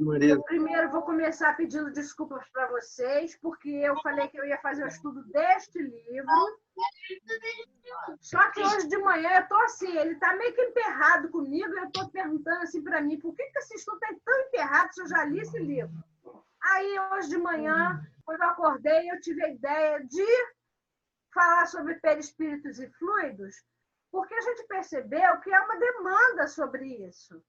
Maria. Eu primeiro vou começar pedindo desculpas para vocês, porque eu falei que eu ia fazer o estudo deste livro. Só que hoje de manhã eu estou assim, ele está meio que emperrado comigo, e eu estou perguntando assim para mim, por que esse estudo está tão emperrado se eu já li esse livro? Aí, hoje de manhã, quando eu acordei, eu tive a ideia de falar sobre perispíritos e fluidos, porque a gente percebeu que há uma demanda sobre isso.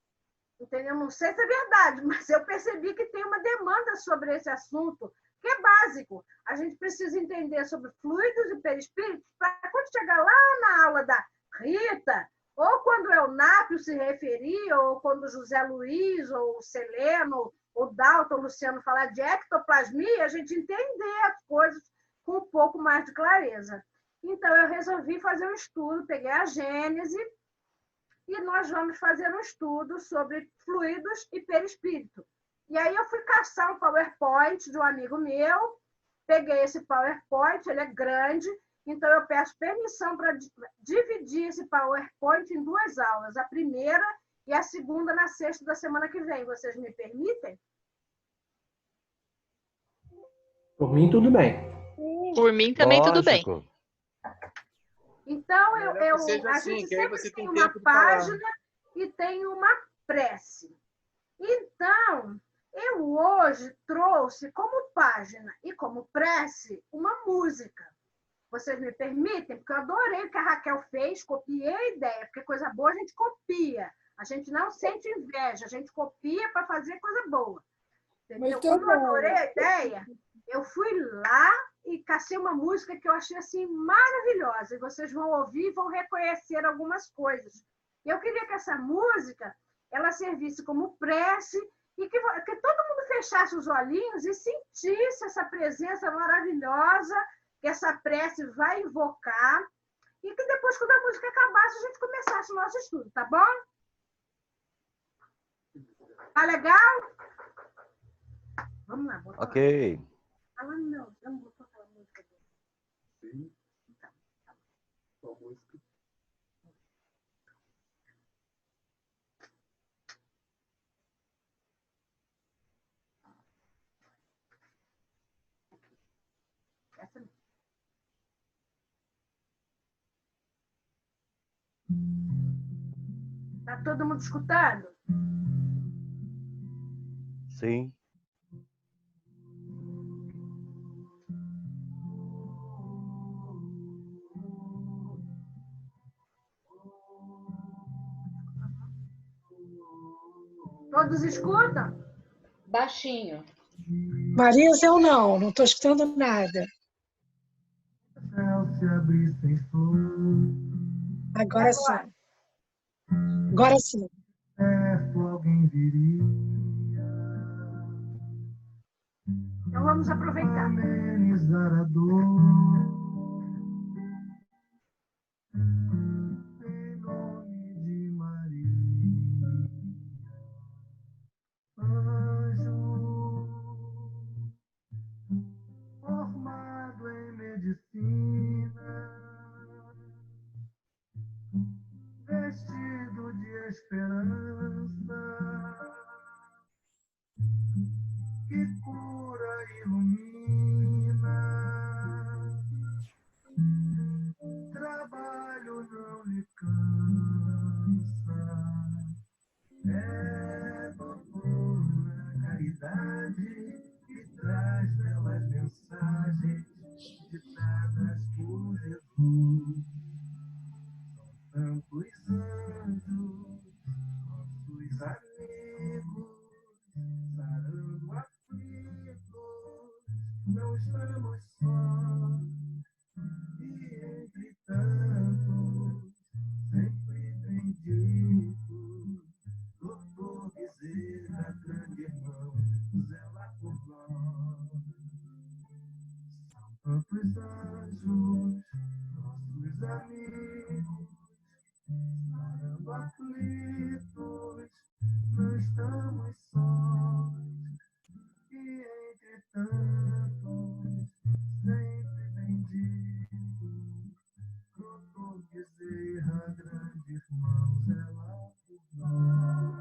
Entendeu? Não sei se é verdade, mas eu percebi que tem uma demanda sobre esse assunto, que é básico. A gente precisa entender sobre fluidos e perispíritos para quando chegar lá na aula da Rita, ou quando o Eunápio se referir, ou quando o José Luiz, ou o Seleno, ou o Dalton, ou o Luciano falar de ectoplasmia, a gente entender as coisas com um pouco mais de clareza. Então, eu resolvi fazer um estudo, peguei a Gênese, e nós vamos fazer um estudo sobre fluidos e perispírito. E aí eu fui caçar um PowerPoint de um amigo meu, peguei esse PowerPoint, ele é grande, então eu peço permissão para dividir esse PowerPoint em 2 aulas, a primeira e a segunda na sexta da semana que vem. Vocês me permitem? Por mim, tudo bem. Por mim também tudo bem. Então, Seja a assim, gente que aí sempre você tem tem uma tempo de falar. página e tem uma prece. Então, eu hoje trouxe como página e como prece uma música. Vocês me permitem? Porque eu adorei o que a Raquel fez, copiei a ideia, porque coisa boa a gente copia. A gente não sente inveja, a gente copia para fazer coisa boa. Entendeu? Como eu adorei a ideia, eu fui lá e cacei uma música que eu achei assim maravilhosa. E vocês vão ouvir e vão reconhecer algumas coisas. Eu queria que essa música ela servisse como prece e que todo mundo fechasse os olhinhos e sentisse essa presença maravilhosa que essa prece vai invocar e que depois, quando a música acabasse, a gente começasse o nosso estudo, tá bom? Tá legal? Vamos lá, botar Ok. lá. Não botou aquela música dele. Sim. Qual música? Essa não. Tá todo mundo escutando? Sim. Todos escutam? Baixinho. Marisa, eu não estou escutando nada. Agora sim. Agora sim. Então vamos aproveitar. Formado em medicina, vestido de esperança, que cura e ilumina, trabalho não lhe cansa, é doutor na caridade que traz belas mensagens ditadas por Jesus. São tantos anjos, nossos amigos, sarando aflitos, não estamos sós. E entre tantos, sempre benditos, doutor Bezerra, grande irmão, zela por nós. São tantos anjos, nossos amigos, sarando aflitos, não estamos sós. E entre tantos, sempre benditos, doutor Bezerra, grande irmão, zela por nós.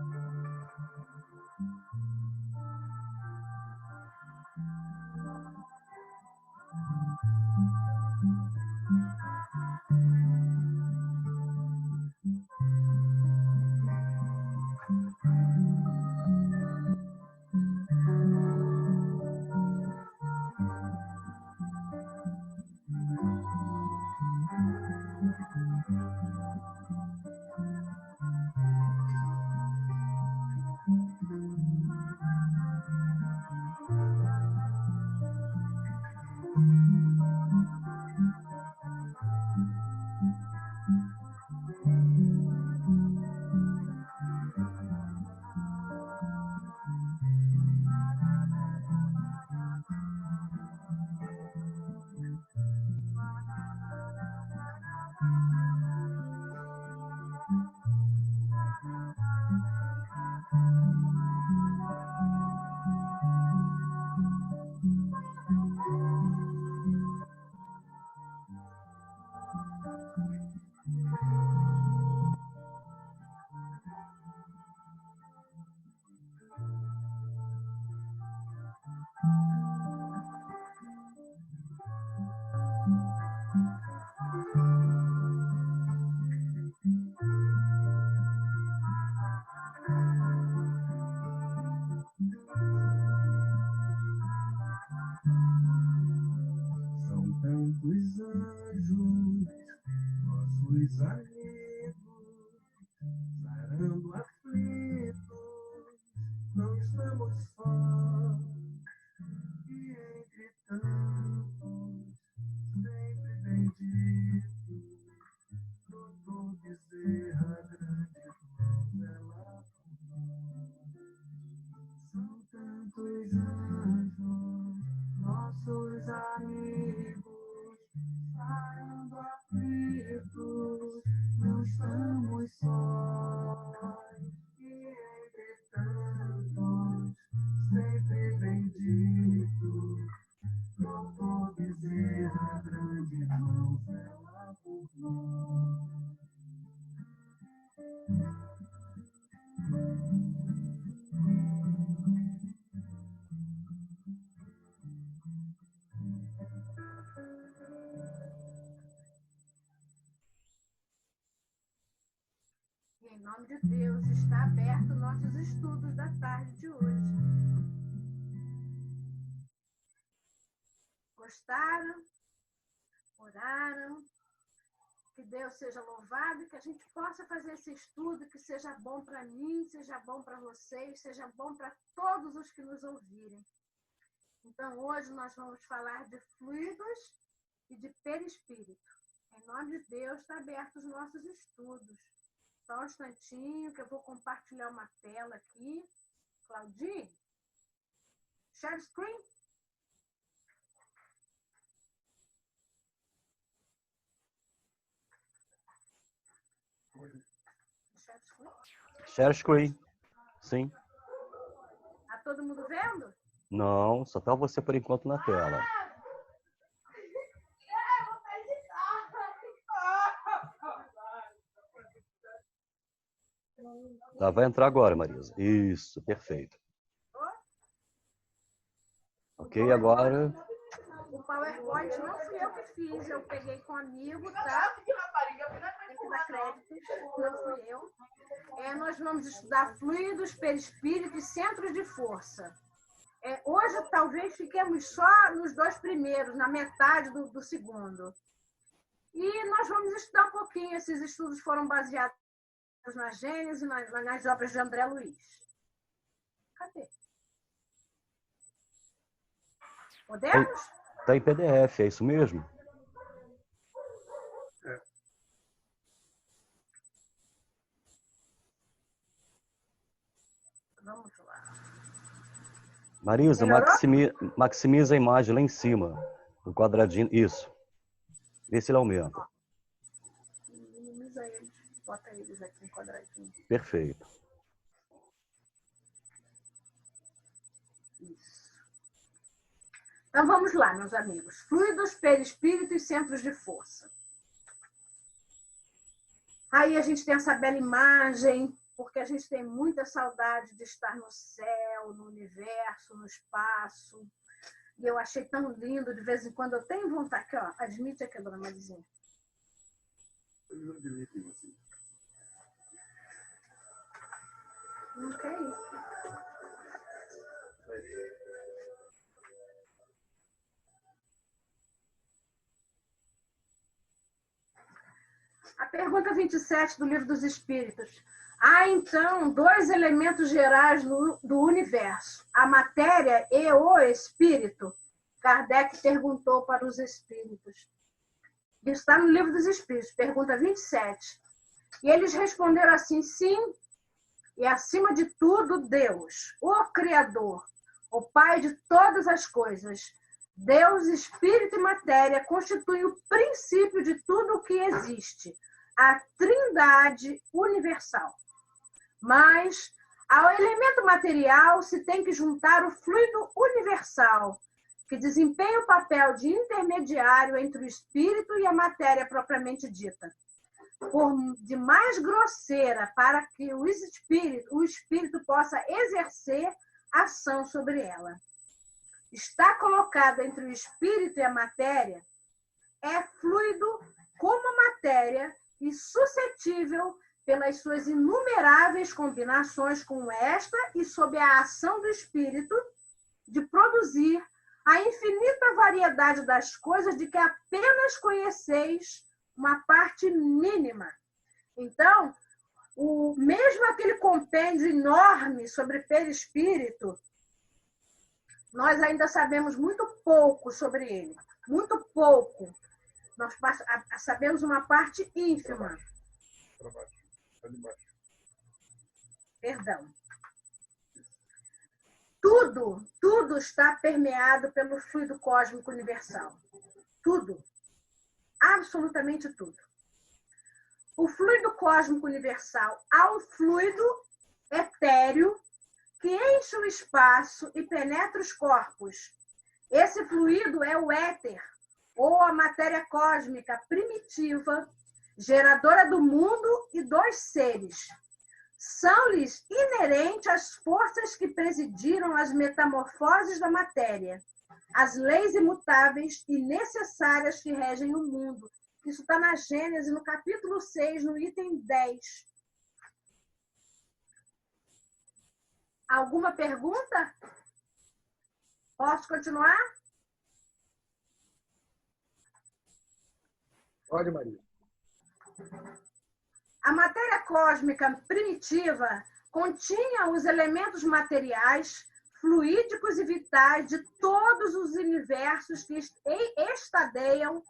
os amigos, sarando aflitos, não estamos sós. E entre tantos, sempre bendito, doutor Bezerra, grande irmão, zela por nós. São tantos anjos, nossos amigos, sarando aflitos, não estamos sós. E entre tantos, sempre bendito, doutor Bezerra, grande irmão, zela por nós. Em nome de Deus, está aberto nossos estudos da tarde de hoje. Gostaram? Oraram? Que Deus seja louvado e que a gente possa fazer esse estudo, que seja bom para mim, seja bom para vocês, seja bom para todos os que nos ouvirem. Então, hoje nós vamos falar de fluidos e de perispírito. Em nome de Deus, está aberto os nossos estudos. Só um instantinho que eu vou compartilhar uma tela aqui. Claudinho, share screen. Share screen. Sim. Tá todo mundo vendo? Não, só tá você por enquanto na tela. Tá, vai entrar agora, Marisa. Isso, perfeito. Ok, agora... O PowerPoint não fui eu que fiz, eu peguei com um amigo, tá? Tem que dar crédito, não fui eu. Nós vamos estudar fluidos, perispírito e centros de força. Hoje, talvez, fiquemos só nos 2 primeiros, na metade do segundo. E nós vamos estudar um pouquinho. Esses estudos foram baseados na Gênesis e nas obras de André Luiz. Cadê? Podemos? Tá em PDF, é isso mesmo? Vamos lá. Marisa, maximiza a imagem lá em cima, no quadradinho. Isso. Vê se ele aumenta. Minimiza eles. Bota eles aqui no quadradinho. Perfeito. Isso. Então vamos lá, meus amigos. Fluidos, perispírito e centros de força. Aí a gente tem essa bela imagem, porque a gente tem muita saudade de estar no céu, no universo, no espaço. E eu achei tão lindo, de vez em quando eu tenho vontade. Aqui, ó, admite aqui, dona Marizinha. Eu não admito você. Não quer isso. A pergunta 27 do Livro dos Espíritos. Há, então, 2 elementos gerais do universo, a matéria e o espírito? Kardec perguntou para os espíritos. Isso está no Livro dos Espíritos, pergunta 27. E eles responderam assim, sim, e acima de tudo, Deus, o Criador, o Pai de todas as coisas. Deus, espírito e matéria constituem o princípio de tudo o que existe, a trindade universal. Mas, ao elemento material se tem que juntar o fluido universal, que desempenha o papel de intermediário entre o espírito e a matéria propriamente dita. Por de mais grosseira para que o espírito possa exercer ação sobre ela. Está colocado entre o espírito e a matéria, é fluido como a matéria e suscetível pelas suas inumeráveis combinações com esta e sob a ação do espírito de produzir a infinita variedade das coisas de que apenas conheceis uma parte mínima. Então, mesmo aquele compêndio enorme sobre perispírito, nós ainda sabemos muito pouco sobre ele. Muito pouco. Nós sabemos uma parte ínfima. Para baixo. Ali embaixo. Perdão. Tudo está permeado pelo fluido cósmico universal. Tudo. Absolutamente tudo. O fluido cósmico universal há um fluido etéreo que enche o espaço e penetra os corpos. Esse fluido é o éter, ou a matéria cósmica primitiva, geradora do mundo e dos seres. São-lhes inerentes as forças que presidiram as metamorfoses da matéria, as leis imutáveis e necessárias que regem o mundo. Isso está na Gênesis, no capítulo 6, no item 10. Alguma pergunta? Posso continuar? Pode, Maria. A matéria cósmica primitiva continha os elementos materiais, fluídicos e vitais de todos os universos que estadeiam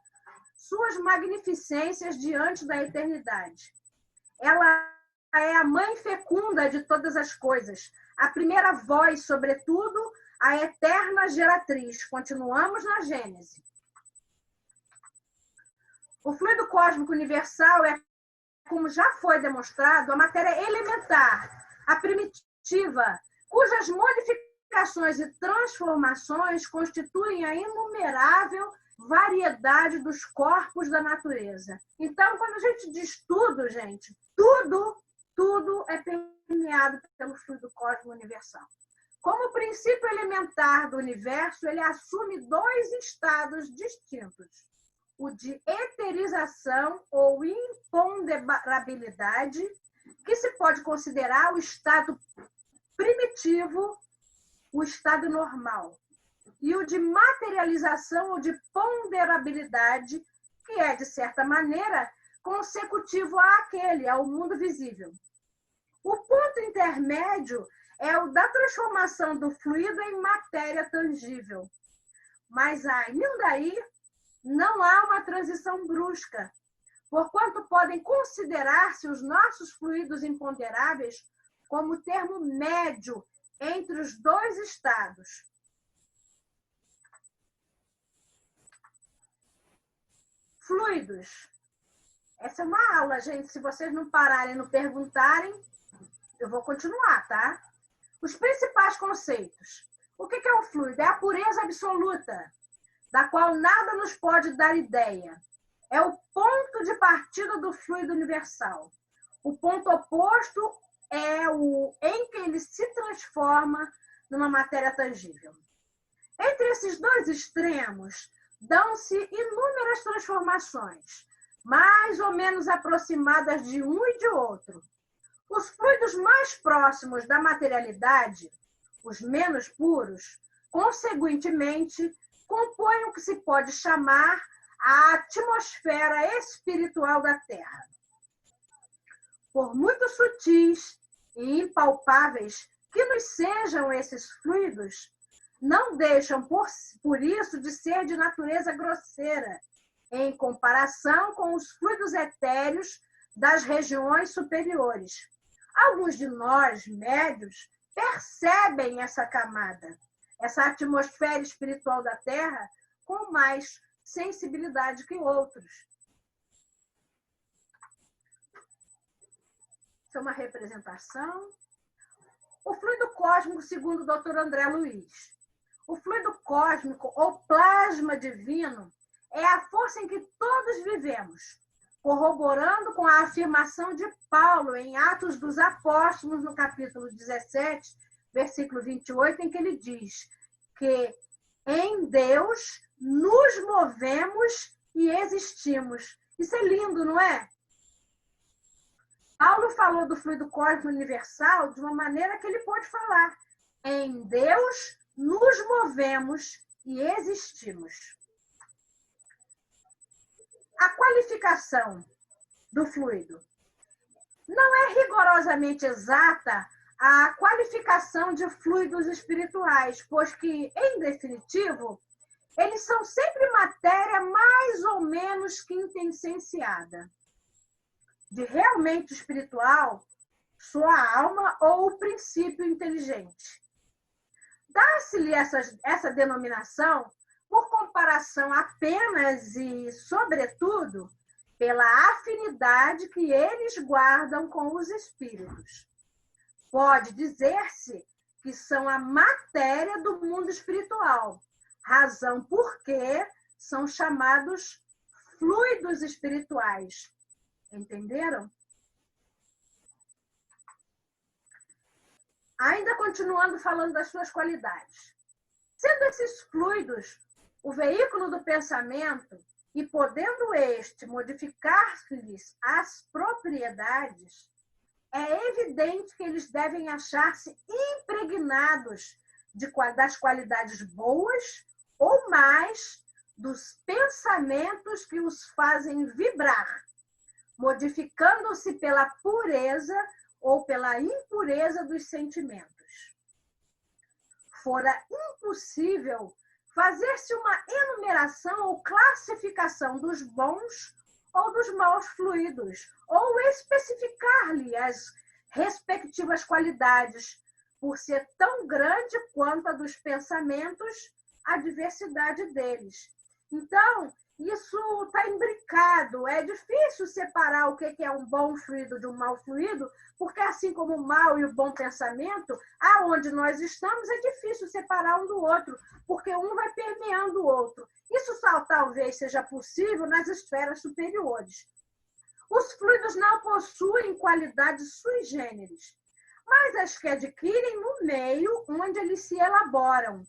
suas magnificências diante da eternidade. Ela é a mãe fecunda de todas as coisas, a primeira voz, sobretudo, a eterna geratriz. Continuamos na Gênese. O fluido cósmico universal é, como já foi demonstrado, a matéria elementar, a primitiva, cujas modificações e transformações constituem a inumerável variedade dos corpos da natureza. Então, quando a gente diz tudo, gente, tudo é permeado pelo fluido cósmico universal. Como princípio elementar do universo, ele assume dois estados distintos: o de eterização ou imponderabilidade, que se pode considerar o estado primitivo, o estado normal, e o de materialização ou de ponderabilidade, que é, de certa maneira, consecutivo àquele, ao mundo visível. O ponto intermédio é o da transformação do fluido em matéria tangível. Mas ainda aí não há uma transição brusca, porquanto podem considerar-se os nossos fluidos imponderáveis como termo médio entre os dois estados. Fluidos. Essa é uma aula, gente. Se vocês não pararem e não perguntarem, eu vou continuar, tá? Os principais conceitos. O que é um fluido? É a pureza absoluta, da qual nada nos pode dar ideia. É o ponto de partida do fluido universal. O ponto oposto é o em que ele se transforma numa matéria tangível. Entre esses dois extremos, dão-se inúmeras transformações, mais ou menos aproximadas de um e de outro. Os fluidos mais próximos da materialidade, os menos puros, consequentemente, compõem o que se pode chamar a atmosfera espiritual da Terra. Por muito sutis e impalpáveis que nos sejam esses fluidos, não deixam, por isso, de ser de natureza grosseira, em comparação com os fluidos etéreos das regiões superiores. Alguns de nós, médios, percebem essa camada, essa atmosfera espiritual da Terra, com mais sensibilidade que outros. Isso é uma representação. O fluido cósmico, segundo o Dr. André Luiz. O fluido cósmico, ou plasma divino, é a força em que todos vivemos, corroborando com a afirmação de Paulo em Atos dos Apóstolos, no capítulo 17, versículo 28, em que ele diz que em Deus nos movemos e existimos. Isso é lindo, não é? Paulo falou do fluido cósmico universal de uma maneira que ele pode falar. Em Deus nos movemos e existimos. A qualificação do fluido. Não é rigorosamente exata a qualificação de fluidos espirituais, pois que, em definitivo, eles são sempre matéria mais ou menos quintessenciada. De realmente espiritual, sua alma ou o princípio inteligente. Dá-se-lhe essa denominação por comparação apenas e, sobretudo, pela afinidade que eles guardam com os espíritos. Pode dizer-se que são a matéria do mundo espiritual, razão por que são chamados fluidos espirituais. Entenderam? Ainda continuando falando das suas qualidades. Sendo esses fluidos o veículo do pensamento e podendo este modificar-lhes as propriedades, é evidente que eles devem achar-se impregnados das qualidades boas ou mais dos pensamentos que os fazem vibrar, modificando-se pela pureza ou pela impureza dos sentimentos. Fora impossível fazer-se uma enumeração ou classificação dos bons ou dos maus fluidos, ou especificar-lhe as respectivas qualidades, por ser tão grande quanto a dos pensamentos, a diversidade deles. Então, isso está imbricado. É difícil separar o que é um bom fluido de um mau fluido, porque assim como o mau e o bom pensamento, aonde nós estamos, é difícil separar um do outro, porque um vai permeando o outro. Isso só talvez seja possível nas esferas superiores. Os fluidos não possuem qualidades sui generis, mas as que adquirem no meio onde eles se elaboram.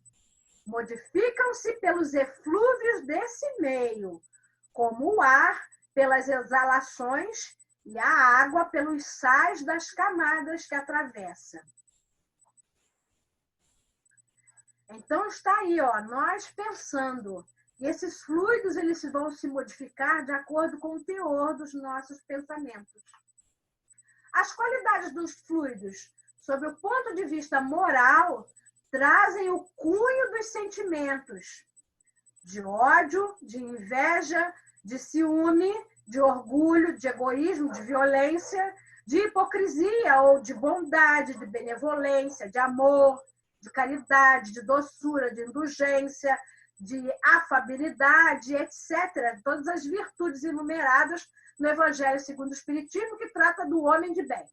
Modificam-se pelos eflúvios desse meio, como o ar pelas exalações e a água pelos sais das camadas que atravessa. Então está aí, ó, nós pensando. E esses fluidos eles vão se modificar de acordo com o teor dos nossos pensamentos. As qualidades dos fluidos, sob o ponto de vista moral, trazem o cunho dos sentimentos de ódio, de inveja, de ciúme, de orgulho, de egoísmo, de violência, de hipocrisia ou de bondade, de benevolência, de amor, de caridade, de doçura, de indulgência, de afabilidade, etc. Todas as virtudes enumeradas no Evangelho segundo o Espiritismo, que trata do homem de bem.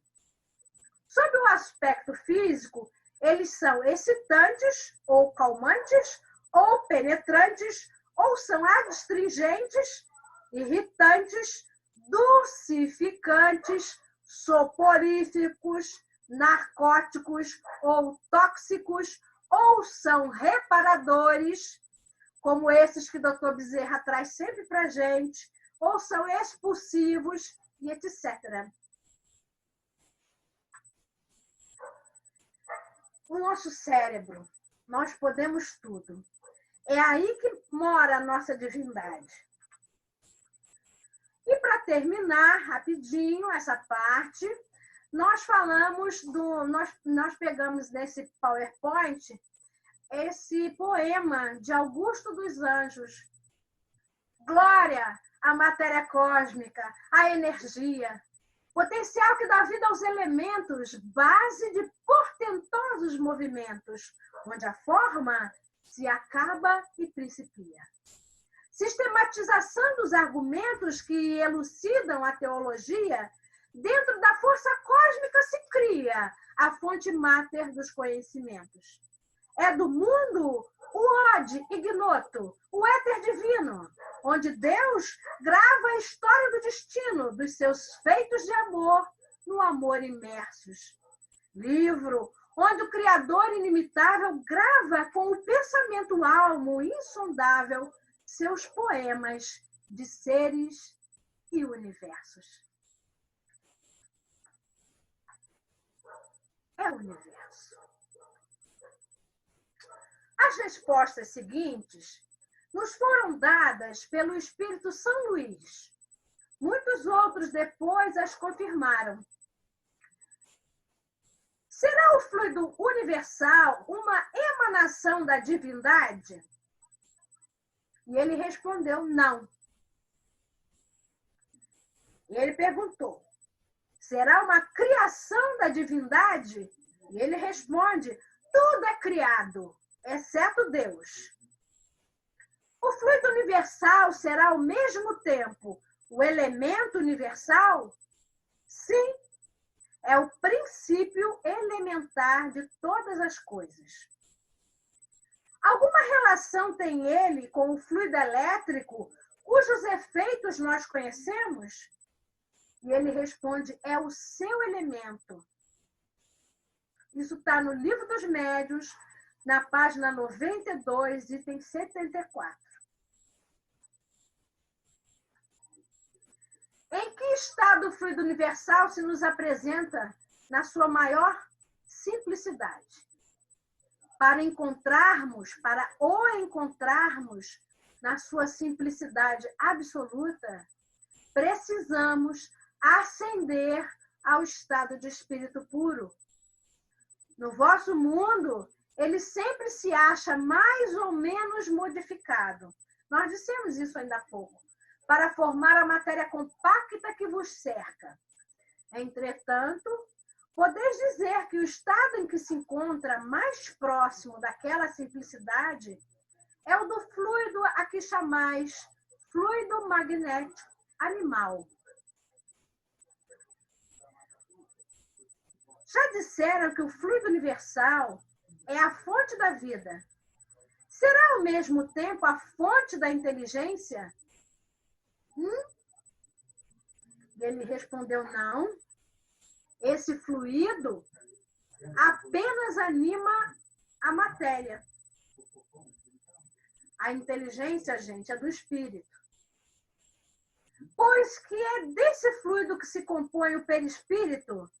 Sob o aspecto físico, eles são excitantes ou calmantes, ou penetrantes, ou são adstringentes, irritantes, dulcificantes, soporíficos, narcóticos ou tóxicos, ou são reparadores, como esses que o Dr. Bezerra traz sempre para a gente, ou são expulsivos, e etc. O nosso cérebro, nós podemos tudo. É aí que mora a nossa divindade. E para terminar rapidinho essa parte, nós falamos nós pegamos nesse PowerPoint esse poema de Augusto dos Anjos. Glória à matéria cósmica, à energia, potencial que dá vida aos elementos, base de portentosos movimentos, onde a forma se acaba e principia. Sistematização dos argumentos que elucidam a teologia, dentro da força cósmica se cria a fonte máter dos conhecimentos. É do mundo o Ode ignoto, o éter divino, onde Deus grava a história do destino dos seus feitos de amor no amor imersos. Livro onde o Criador inimitável grava com o pensamento almo insondável seus poemas de seres e universos. É o universo. As respostas seguintes nos foram dadas pelo Espírito São Luís. Muitos outros depois as confirmaram. Será o fluido universal uma emanação da divindade? E ele respondeu, não. E ele perguntou, será uma criação da divindade? E ele responde, tudo é criado, exceto Deus. O fluido universal será ao mesmo tempo o elemento universal? Sim, é o princípio elementar de todas as coisas. Alguma relação tem ele com o fluido elétrico, cujos efeitos nós conhecemos? E ele responde, é o seu elemento. Isso está no Livro dos Médiuns, na página 92, item 74. Em que estado o fluido universal se nos apresenta na sua maior simplicidade? Para o encontrarmos na sua simplicidade absoluta, precisamos ascender ao estado de espírito puro. No vosso mundo, ele sempre se acha mais ou menos modificado. Nós dissemos isso ainda há pouco. Para formar a matéria compacta que vos cerca. Entretanto, podeis dizer que o estado em que se encontra mais próximo daquela simplicidade é o do fluido a que chamais fluido magnético animal. Já disseram que o fluido universal é a fonte da vida. Será ao mesmo tempo a fonte da inteligência? Ele respondeu, não. Esse fluido apenas anima a matéria. A inteligência, gente, é do espírito. Pois que é desse fluido que se compõe o perispírito,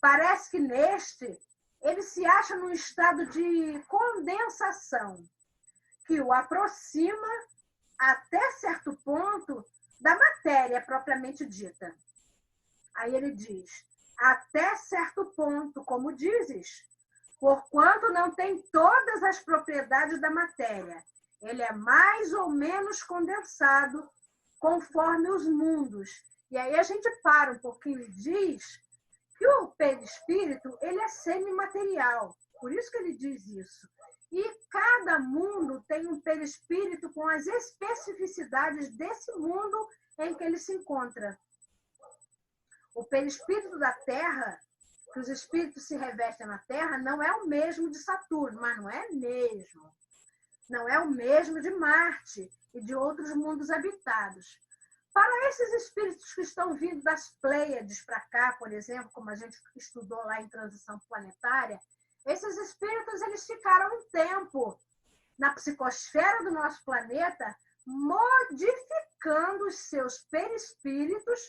parece que neste ele se acha num estado de condensação, que o aproxima até certo ponto da matéria propriamente dita. Aí ele diz, até certo ponto, como dizes, porquanto não tem todas as propriedades da matéria. Ele é mais ou menos condensado conforme os mundos. E aí a gente para um pouquinho e diz que o perispírito, ele é semimaterial. Por isso que ele diz isso. E cada mundo tem um perispírito com as especificidades desse mundo em que ele se encontra. O perispírito da Terra, que os espíritos se revestem na Terra, não é o mesmo de Saturno, mas não é mesmo. Não é o mesmo de Marte e de outros mundos habitados. Para esses espíritos que estão vindo das Pleiades para cá, por exemplo, como a gente estudou lá em Transição Planetária, esses espíritos eles ficaram um tempo na psicosfera do nosso planeta modificando os seus perispíritos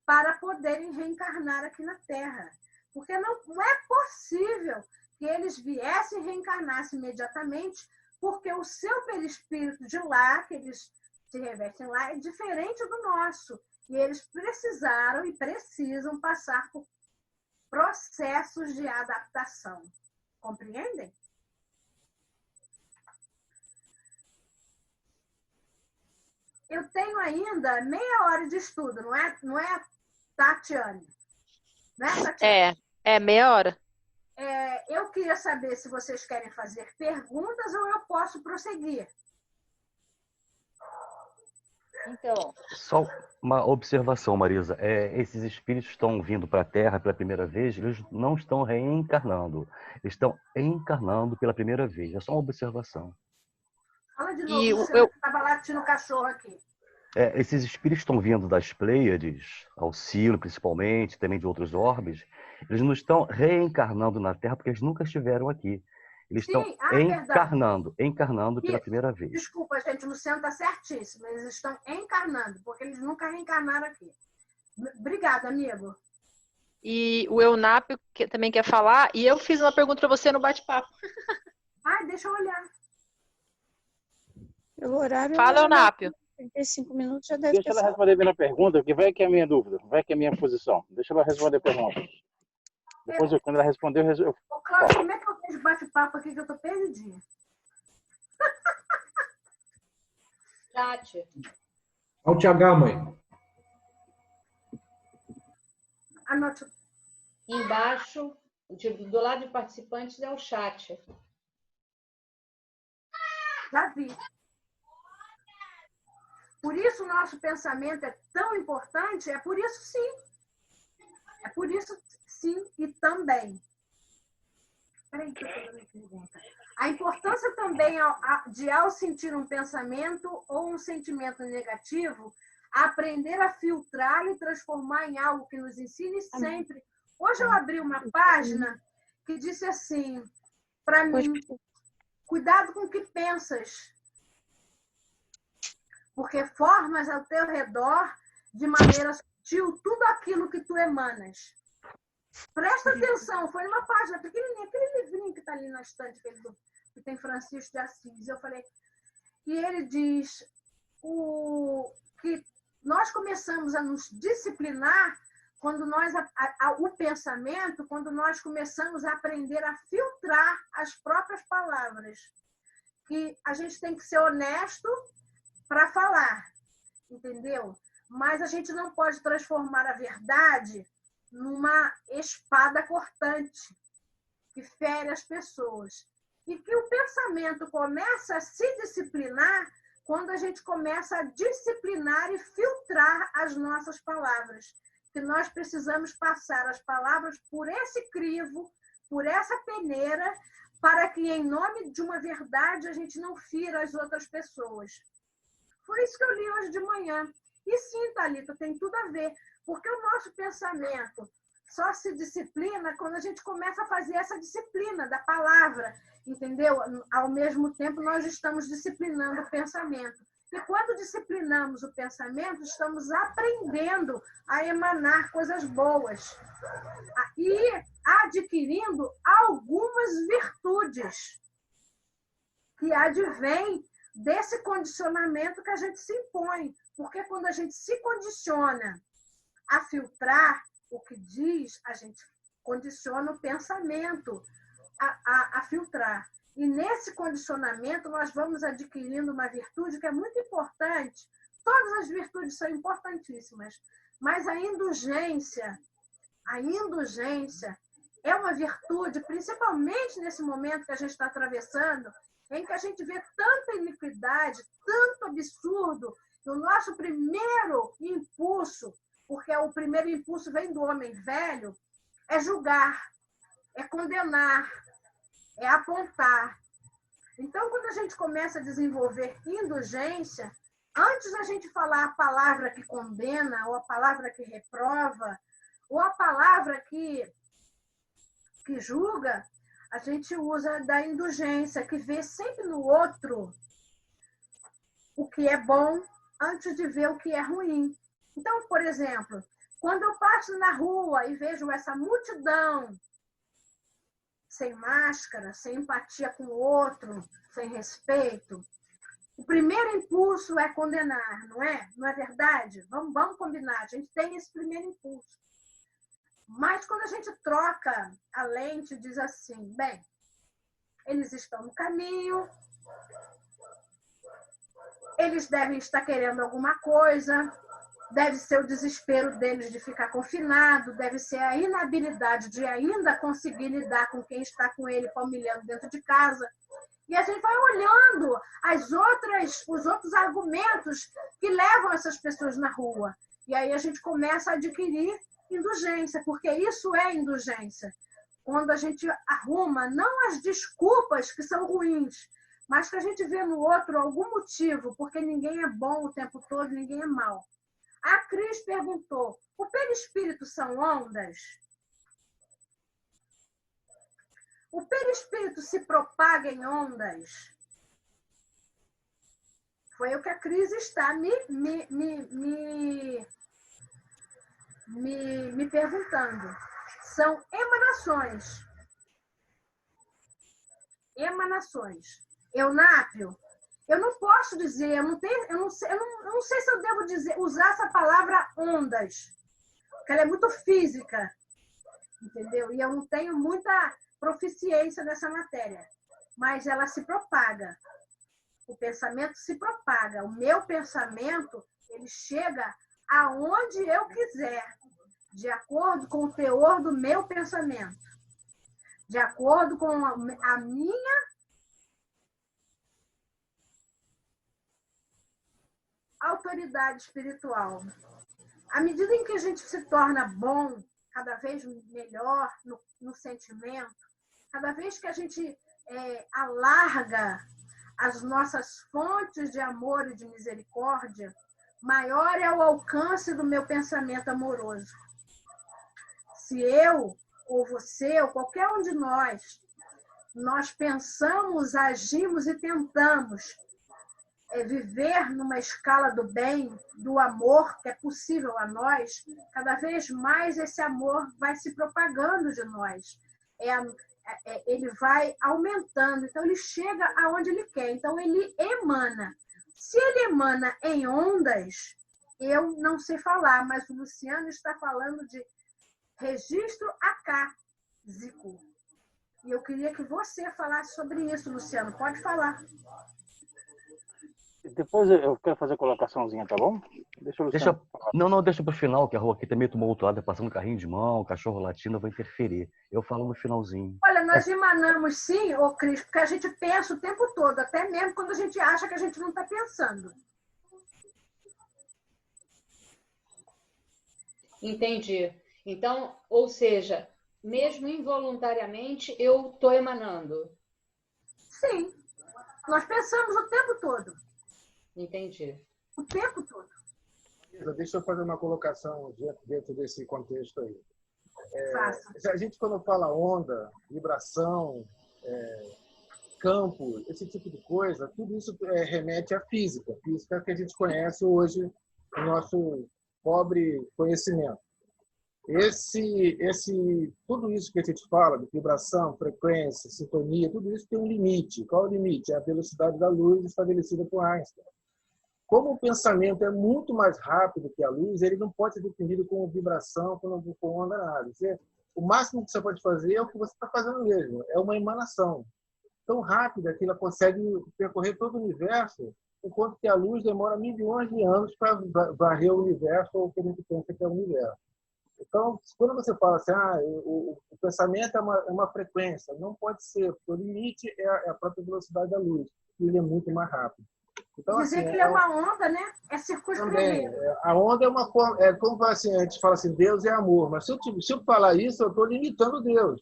para poderem reencarnar aqui na Terra. Porque não é possível que eles viessem e reencarnassem imediatamente, porque o seu perispírito de lá, que eles se revestem lá, é diferente do nosso. E eles precisaram e precisam passar por processos de adaptação. Compreendem? Eu tenho ainda meia hora de estudo, não é, Tatiane? Não é, Tatiane? É meia hora. Eu queria saber se vocês querem fazer perguntas ou eu posso prosseguir. Então. Só uma observação, Marisa. Esses espíritos estão vindo para a Terra pela primeira vez, eles não estão reencarnando. Eles estão encarnando pela primeira vez. É só uma observação. Fala de novo, eu estava latindo o cachorro aqui. Esses espíritos estão vindo das Pleiades, Alcilo principalmente, também de outros orbes. Eles não estão reencarnando na Terra porque eles nunca estiveram aqui. Eles estão encarnando pela primeira vez. Desculpa, gente, o Luciano está certíssimo. Eles estão encarnando, porque eles nunca reencarnaram aqui. Obrigada, amigo. E o Eunápio também quer falar. E eu fiz uma pergunta para você no bate-papo. Deixa eu olhar. Pelo horário, Fala, já deve- Eunápio. 35 minutos já deve Deixa ter ela saído. responder bem a pergunta, que vai que é a minha dúvida, vai que é a minha posição. Deixa ela responder a pergunta. Depois, quando ela responder, eu Ô, Cláudio, como é que eu vejo bate-papo aqui que eu tô perdidinha? Chat. Alt H, mãe. Anote. Embaixo, do lado de participantes, é o chat. Já vi. Por isso o nosso pensamento é tão importante, é por isso sim. É por isso sim e também. Peraí, que eu tô dando pergunta. A importância também de, ao sentir um pensamento ou um sentimento negativo, aprender a filtrar e transformar em algo que nos ensine sempre. Hoje eu abri uma página que disse assim, para mim, cuidado com o que pensas, porque formas ao teu redor, de maneira sutil, tudo aquilo que tu emanas. Presta atenção, foi numa página pequenininha, aquele livrinho que está ali na estante, que tem Francisco de Assis. Eu falei, e ele diz que nós começamos a nos disciplinar quando nós, o pensamento, quando nós começamos a aprender a filtrar as próprias palavras. Que a gente tem que ser honesto para falar, entendeu? Mas a gente não pode transformar a verdade numa espada cortante que fere as pessoas. E que o pensamento começa a se disciplinar quando a gente começa a disciplinar e filtrar as nossas palavras. Que nós precisamos passar as palavras por esse crivo, por essa peneira, para que, em nome de uma verdade, a gente não fira as outras pessoas. Foi isso que eu li hoje de manhã. E sim, Thalita, tem tudo a ver. Porque o nosso pensamento só se disciplina quando a gente começa a fazer essa disciplina da palavra, entendeu? Ao mesmo tempo, nós estamos disciplinando o pensamento. E quando disciplinamos o pensamento, estamos aprendendo a emanar coisas boas e adquirindo algumas virtudes que advêm desse condicionamento que a gente se impõe. Porque quando a gente se condiciona a filtrar o que diz, a gente condiciona o pensamento a filtrar. E nesse condicionamento nós vamos adquirindo uma virtude que é muito importante. Todas as virtudes são importantíssimas, mas a indulgência é uma virtude, principalmente nesse momento que a gente está atravessando, em que a gente vê tanta iniquidade, tanto absurdo. E o nosso primeiro impulso, porque o primeiro impulso vem do homem velho, é julgar, é condenar, é apontar. Então, quando a gente começa a desenvolver indulgência, antes da gente falar a palavra que condena, ou a palavra que reprova, ou a palavra que julga, a gente usa da indulgência, que vê sempre no outro o que é bom antes de ver o que é ruim. Então, por exemplo, quando eu passo na rua e vejo essa multidão sem máscara, sem empatia com o outro, sem respeito, o primeiro impulso é condenar, não é? Não é verdade? Vamos combinar, a gente tem esse primeiro impulso. Mas quando a gente troca a lente, diz assim, bem, eles estão no caminho, eles devem estar querendo alguma coisa, deve ser o desespero deles de ficar confinado, deve ser a inabilidade de ainda conseguir lidar com quem está com ele palmilhando dentro de casa. E a gente vai olhando os outros argumentos que levam essas pessoas na rua. E aí a gente começa a adquirir indulgência, porque isso é indulgência. Quando a gente arruma, não as desculpas que são ruins, mas que a gente vê no outro algum motivo, porque ninguém é bom o tempo todo, ninguém é mau. A Cris perguntou, o perispírito são ondas? O perispírito se propaga em ondas? Foi o que a Cris está me perguntando. São emanações. Eunápio, Eu não posso dizer, eu não sei se eu devo usar essa palavra ondas, porque ela é muito física, entendeu? E eu não tenho muita proficiência nessa matéria, mas ela se propaga. O pensamento se propaga. O meu pensamento, ele chega aonde eu quiser, de acordo com o teor do meu pensamento, de acordo com a minha autoridade espiritual. À medida em que a gente se torna bom, cada vez melhor no sentimento, cada vez que a gente alarga as nossas fontes de amor e de misericórdia, maior é o alcance do meu pensamento amoroso. Se eu, ou você, ou qualquer um de nós pensamos, agimos e tentamos viver numa escala do bem, do amor que é possível a nós, cada vez mais esse amor vai se propagando de nós. Ele vai aumentando, então ele chega aonde ele quer, então ele emana. Se ele emana em ondas, eu não sei falar, mas o Luciano está falando de registro acásico. E eu queria que você falasse sobre isso, Luciano. Pode falar. Depois eu quero fazer a colocaçãozinha, tá bom? Deixa o Luciano falar. Não, deixa pro final, que a rua aqui tá meio tumultuada, passando carrinho de mão, cachorro latindo, eu vou interferir. Eu falo no finalzinho. Olha, nós emanamos sim, ô Cris, porque a gente pensa o tempo todo, até mesmo quando a gente acha que a gente não está pensando. Entendi. Então, ou seja, mesmo involuntariamente, eu estou emanando. Sim. Nós pensamos o tempo todo. Entendi. O tempo todo. Deixa eu fazer uma colocação dentro desse contexto aí. Faça. A gente, quando fala onda, vibração, campo, esse tipo de coisa, tudo isso remete à física. Física que a gente conhece hoje no nosso pobre conhecimento. Tudo isso que a gente fala, de vibração, frequência, sintonia, tudo isso tem um limite. Qual é o limite? É a velocidade da luz estabelecida por Einstein. Como o pensamento é muito mais rápido que a luz, ele não pode ser definido como vibração, como onda, nada. O máximo que você pode fazer é o que você está fazendo mesmo, é uma emanação. Tão rápida que ela consegue percorrer todo o universo, enquanto que a luz demora milhões de anos para varrer o universo, ou o que a gente pensa que é o universo. Então, quando você fala assim, o pensamento é uma frequência, não pode ser, porque o limite é a própria velocidade da luz, e ele é muito mais rápido. Então, dizer assim, que ele é uma onda, né? É circunscrever. A onda é uma forma, como assim, a gente fala assim, Deus é amor, mas se eu falar isso, eu estou limitando Deus.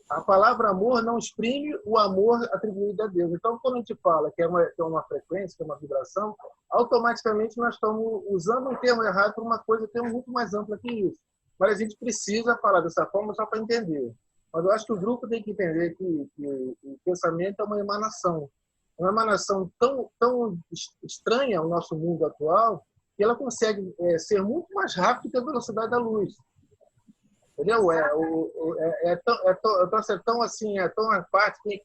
A palavra amor não exprime o amor atribuído a Deus. Então, quando a gente fala que é uma frequência, que é uma vibração, automaticamente nós estamos usando um termo errado para uma coisa que é muito mais ampla que isso. Mas a gente precisa falar dessa forma só para entender. Mas eu acho que o grupo tem que entender que o pensamento é uma emanação tão estranha ao nosso mundo atual que ela consegue ser muito mais rápida que a velocidade da luz. Entendeu? É tão assim, é tão a parte que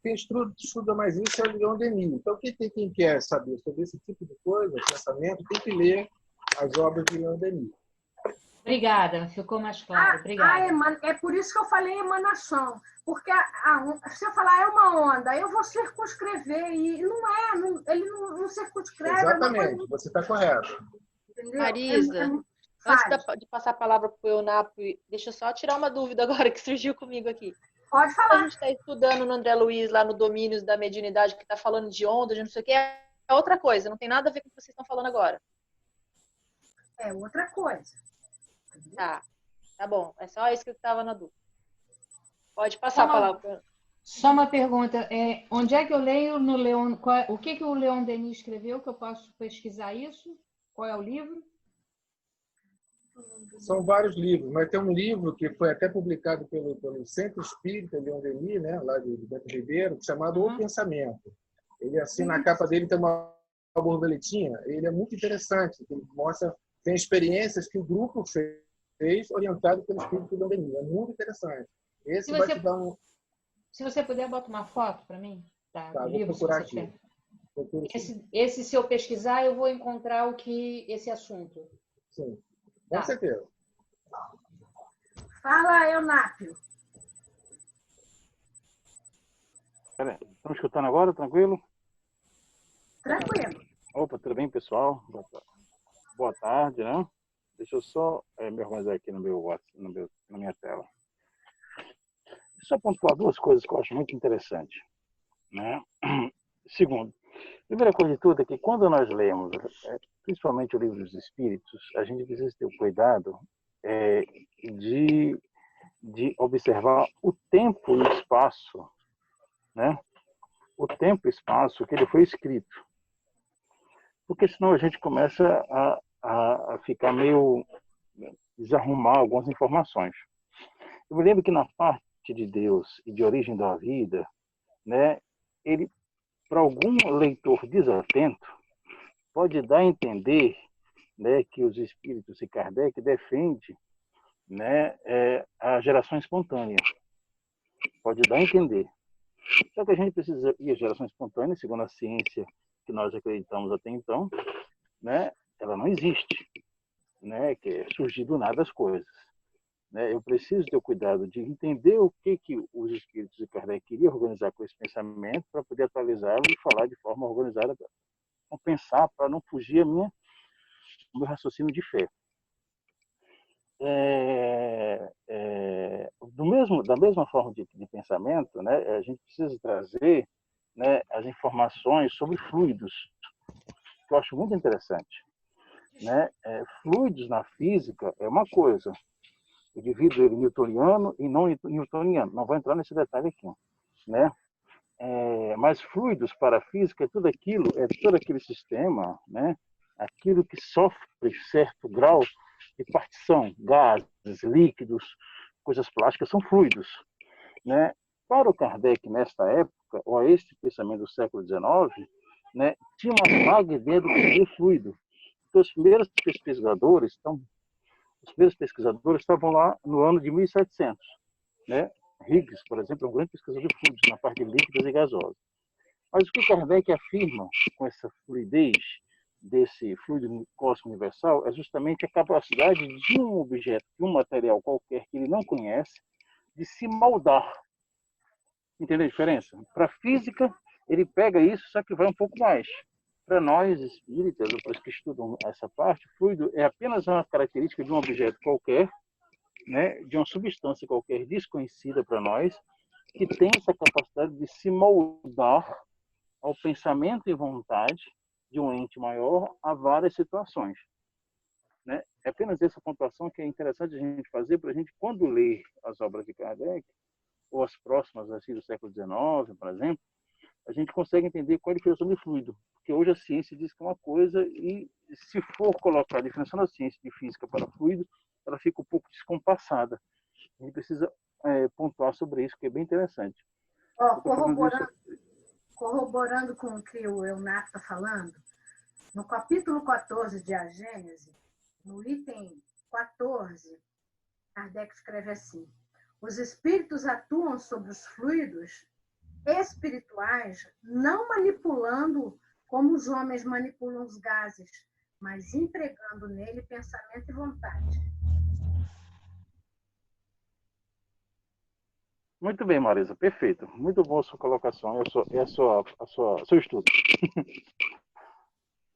quem estuda mais isso é o Leon Denis. Então, quem quer saber sobre esse tipo de coisa, pensamento, tem que ler as obras de Leon Denis. Obrigada, ficou mais claro. Obrigada. É por isso que eu falei emanação. Porque se eu falar é uma onda, eu vou circunscrever. E ele não circunscreve. Exatamente, você está correto. Entendeu? Marisa, antes de passar a palavra para o Eunapo, deixa eu só tirar uma dúvida agora que surgiu comigo aqui. Pode falar. A gente está estudando no André Luiz, lá no Domínios da Mediunidade, que está falando de onda, de não sei o que, é outra coisa, não tem nada a ver com o que vocês estão falando agora. É outra coisa. Tá bom. É só isso que eu estava na dúvida. Pode passar a palavra. Só uma pergunta. Onde é que eu leio no Leon? O que o Leon Denis escreveu, que eu posso pesquisar isso? Qual é o livro? São vários livros, mas tem um livro que foi até publicado pelo Centro Espírita Leon Denis, né, lá de Beto Ribeiro, chamado O Pensamento. Ele, assim, na capa dele tem uma borboletinha. Ele é muito interessante. Ele mostra, tem experiências que o grupo fez orientado pelo Espírito Leon Denis. É muito interessante. Esse vai te dar um... Se você puder, bota uma foto para mim. Tá, vou procurar aqui. Esse, se eu pesquisar, eu vou encontrar esse assunto. Sim, com certeza. Fala, Eunápio. Estão escutando agora, tranquilo? Tranquilo. Opa, tudo bem, pessoal? Boa tarde, né? Deixa eu só me organizar aqui na minha tela. Só pontuar duas coisas que eu acho muito interessante, né? Segundo, primeira coisa de tudo é que quando nós lemos, principalmente o livro dos Espíritos, a gente precisa ter o cuidado de observar o tempo e o espaço, né? O tempo e espaço que ele foi escrito. Porque senão a gente começa a ficar meio desarrumar algumas informações. Eu me lembro que na parte de Deus e de origem da vida, né, ele, para algum leitor desatento, pode dar a entender, né, que os espíritos e Kardec defendem, né, a geração espontânea. Pode dar a entender. Só que a gente precisa ir à geração espontânea, segundo a ciência que nós acreditamos até então, né, ela não existe, né, que é surgir do nada as coisas. Né? Eu preciso ter o cuidado de entender o que os espíritos de Kardec queriam organizar com esse pensamento para poder atualizá-lo e falar de forma organizada, para pensar, para não fugir o meu raciocínio de fé. Da mesma forma de pensamento, né, a gente precisa trazer, né, as informações sobre fluidos, que eu acho muito interessante. Né? Fluidos na física é uma coisa. Eu divido ele newtoniano e não newtoniano. Não vou entrar nesse detalhe aqui. Né? Mas fluidos para a física é todo aquele sistema, né? Aquilo que sofre certo grau de partição, gases, líquidos, coisas plásticas, são fluidos. Né? Para o Kardec, nesta época, ou a este pensamento do século XIX, né, tinha uma vaga ideia do que é fluido. Então, os primeiros pesquisadores estavam lá no ano de 1700. Né? Higgs, por exemplo, é um grande pesquisador de fluidos na parte de líquidos e gasosos. Mas o que Kardec afirma com essa fluidez desse fluido cósmico universal é justamente a capacidade de um objeto, de um material qualquer que ele não conhece, de se moldar. Entendeu a diferença? Para a física, ele pega isso, só que vai um pouco mais. Para nós, espíritas, depois que estudam essa parte, fluido é apenas uma característica de um objeto qualquer, né, de uma substância qualquer desconhecida para nós, que tem essa capacidade de se moldar ao pensamento e vontade de um ente maior a várias situações. Né? É apenas essa pontuação que é interessante a gente fazer para a gente, quando ler as obras de Kardec, ou as próximas assim, do século XIX, por exemplo, a gente consegue entender qual é a diferença de fluido. Porque hoje a ciência diz que é uma coisa e, se for colocar a diferença da ciência de física para fluido, ela fica um pouco descompassada. A gente precisa pontuar sobre isso, que é bem interessante. Corroborando com o que o Eunápio está falando, no capítulo 14 de A Gênese, no item 14, Kardec escreve assim: os espíritos atuam sobre os fluidos espirituais, não manipulando como os homens manipulam os gases, mas empregando nele pensamento e vontade. Muito bem, Marisa, perfeito. Muito boa a sua colocação e seu estudo.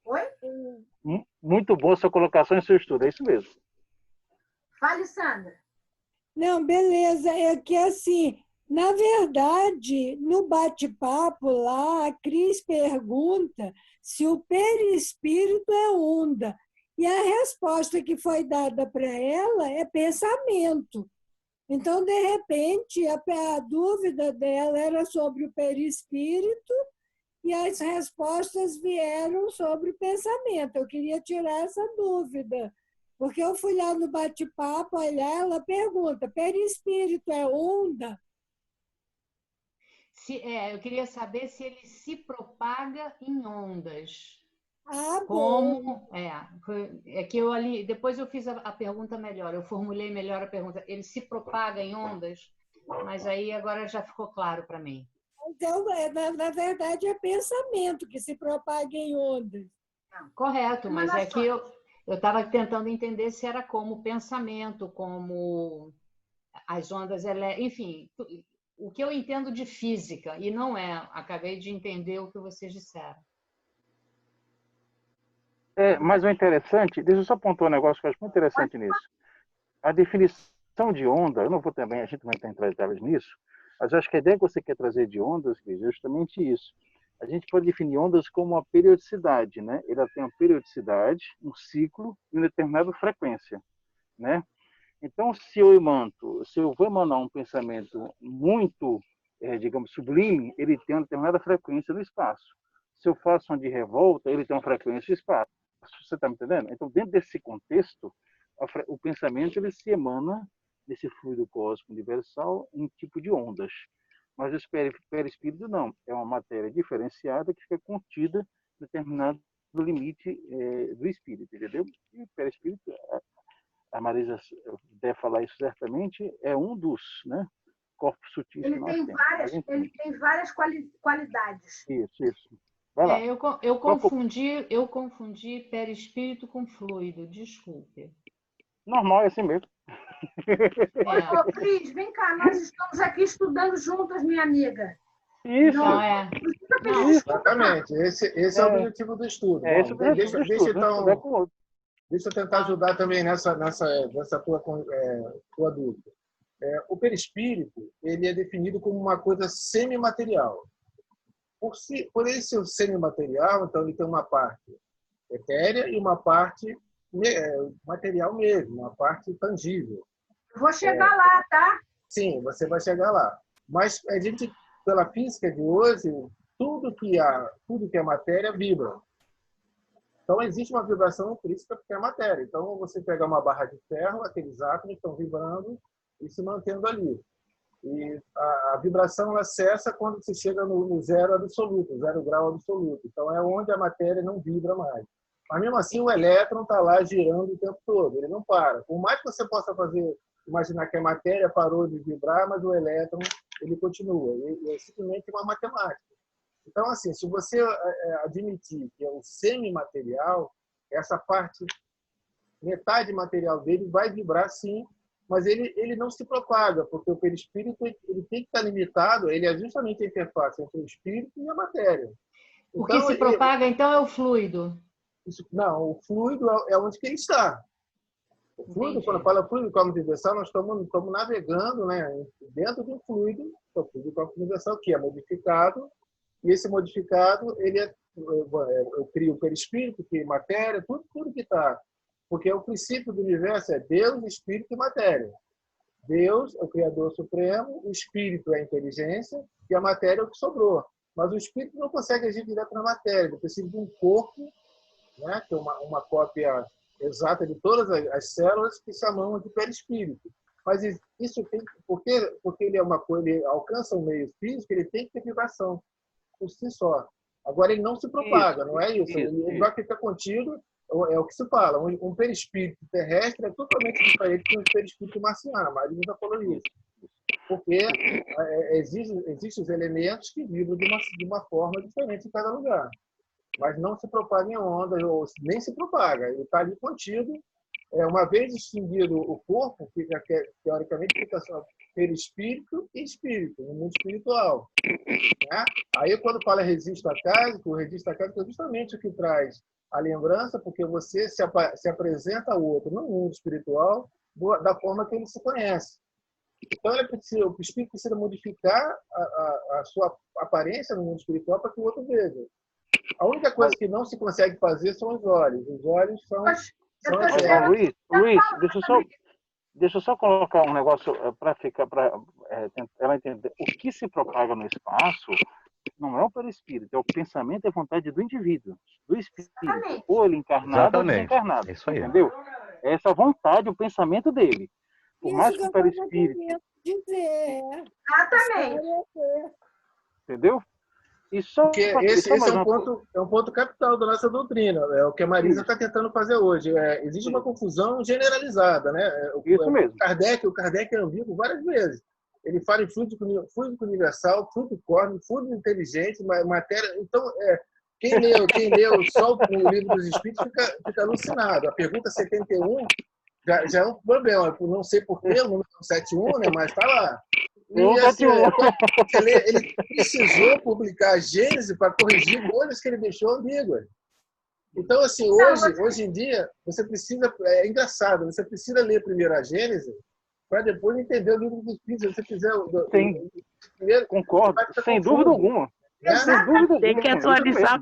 Oi? Muito boa a sua colocação e seu estudo, é isso mesmo. Fale, Sandra. Não, beleza. É que assim, na verdade, no bate-papo lá, a Cris pergunta se o perispírito é onda. E a resposta que foi dada para ela é pensamento. Então, de repente, a dúvida dela era sobre o perispírito e as respostas vieram sobre o pensamento. Eu queria tirar essa dúvida, porque eu fui lá no bate-papo olhar, ela pergunta, perispírito é onda? Eu queria saber se ele se propaga em ondas. Bom. É que eu ali, depois eu fiz a pergunta melhor, eu formulei melhor a pergunta. Ele se propaga em ondas, mas aí agora já ficou claro para mim. Na verdade, é pensamento que se propaga em ondas. Correto, mas é que eu estava tentando entender se era como pensamento, como as ondas, enfim, o que eu entendo de física, e não é. Acabei de entender o que vocês disseram. Mas o interessante, deixa eu só pontuar um negócio que eu acho muito interessante nisso. A definição de onda, eu não vou também, a gente vai entrar em detalhes nisso, mas eu acho que a ideia que você quer trazer de ondas, Cris, é justamente isso. A gente pode definir ondas como uma periodicidade, né? Ela tem uma periodicidade, um ciclo e uma determinada frequência, né? Então, se eu vou emanar um pensamento muito, digamos, sublime, ele tem uma determinada frequência no espaço. Se eu faço uma de revolta, ele tem uma frequência no espaço. Você está me entendendo? Então, dentro desse contexto, o pensamento ele se emana desse fluido cósmico universal em tipo de ondas. Mas o perispírito não. É uma matéria diferenciada que fica contida em determinado limite do espírito, entendeu? E o perispírito, a Marisa deve falar isso certamente, é um dos, né, corpos sutis que nós temos. Ele tem várias qualidades. Isso. Vai lá. Eu confundi perispírito com fluido, desculpe. Normal, é assim mesmo. Ô, Cris, vem cá, nós estamos aqui estudando juntas, minha amiga. Isso. Não, exatamente. Esse é o objetivo do estudo. Bom, deixa eu tentar ajudar também nessa tua dúvida. O perispírito ele é definido como uma coisa semimaterial. Por ele ser semimaterial, então ele tem uma parte etérea e uma parte material mesmo, uma parte tangível. Vou chegar lá, tá? Sim, você vai chegar lá. Mas a gente, pela física de hoje, tudo que é matéria vibra. Então existe uma vibração intrínseca porque é matéria. Então você pega uma barra de ferro, aqueles átomos estão vibrando e se mantendo ali. E a vibração ela cessa quando se chega no zero absoluto, zero grau absoluto. Então é onde a matéria não vibra mais. Mas mesmo assim o elétron está lá girando o tempo todo, ele não para. Por mais que você possa imaginar que a matéria parou de vibrar, mas o elétron ele continua. E é simplesmente uma matemática. Então, assim, se você admitir que é o semimaterial, essa parte, metade material dele vai vibrar sim, mas ele não se propaga, porque o perispírito ele tem que estar limitado, ele é justamente a interface entre o espírito e a matéria. O que se propaga, então, é o fluido? Não, o fluido é onde que ele está. O fluido, quando fala fluido cósmico universal, nós estamos navegando, né, dentro de um fluido, o fluido cósmico universal, que é modificado, e esse modificado, eu crio o perispírito, que é matéria, tudo que está. Porque o princípio do universo é Deus, Espírito e matéria. Deus é o Criador Supremo, o Espírito é a inteligência e a matéria é o que sobrou. Mas o Espírito não consegue agir direto na matéria, ele precisa de um corpo, né, que é uma cópia exata de todas as células que chamamos de perispírito. Mas isso tem, porque ele é uma coisa, ele alcança um meio físico, ele tem que ter vibração por si só. Agora ele não se propaga, não é isso? Ele vai ficar contido, é o que se fala. Um perispírito terrestre é totalmente diferente de um perispírito marciano, mas ele já falou isso. Porque existem os elementos que vibram de uma forma diferente em cada lugar. Mas não se propaga em ondas, ou nem se propaga. Ele está ali contido. Uma vez extinguido o corpo, teoricamente fica só perispírito e espírito, no mundo espiritual. Né? Aí, quando fala registro acásico, o registro acásico é justamente o que traz a lembrança, porque você se apresenta ao outro no mundo espiritual da forma que ele se conhece. Então, o espírito precisa modificar a sua aparência no mundo espiritual para que o outro veja. A única coisa que não se consegue fazer são os olhos. Os olhos são Luiz, deixa eu só colocar um negócio para ela entender. O que se propaga no espaço não é o perispírito, é o pensamento e a vontade do indivíduo, do espírito. Ou ele encarnado ou desencarnado. Isso aí. Entendeu? É essa vontade, o pensamento dele. Por mais que o perispírito... Exatamente. Entendeu? Porque esse é um ponto capital da nossa doutrina, é o que a Marisa está tentando fazer hoje. Existe uma confusão generalizada, né? Isso mesmo. O Kardec eu vi várias vezes. Ele fala em fluido universal, fluido cósmico, fluido inteligente, matéria. Então, quem leu só o Livro dos Espíritos fica alucinado. A pergunta 71 já é um problema, por não sei porquê, o número 71, né? Mas está lá. E, assim, ele precisou publicar a Gênese para corrigir coisas que ele deixou ambíguas. Então, assim, hoje em dia, você precisa... É engraçado, você precisa ler primeiro a Gênese para depois entender o Livro dos Espíritos. Se você quiser... Primeiro, concordo, sem dúvida alguma. Sem dúvida Tem que atualizar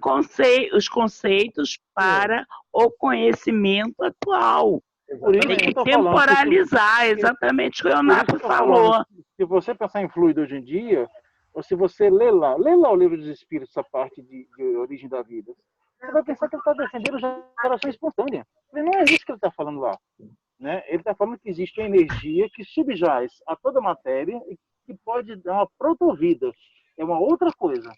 os conceitos para o conhecimento atual. Tem que temporalizar, exatamente o que o Leonardo falou. Se você pensar em fluido hoje em dia, ou se você lê lá o Livro dos Espíritos, essa parte de origem da vida, você vai pensar que ele está defendendo geração espontânea. Não é isso que ele está falando lá. Né? Ele está falando que existe uma energia que subjaz a toda matéria e que pode dar uma protovida. É uma outra coisa.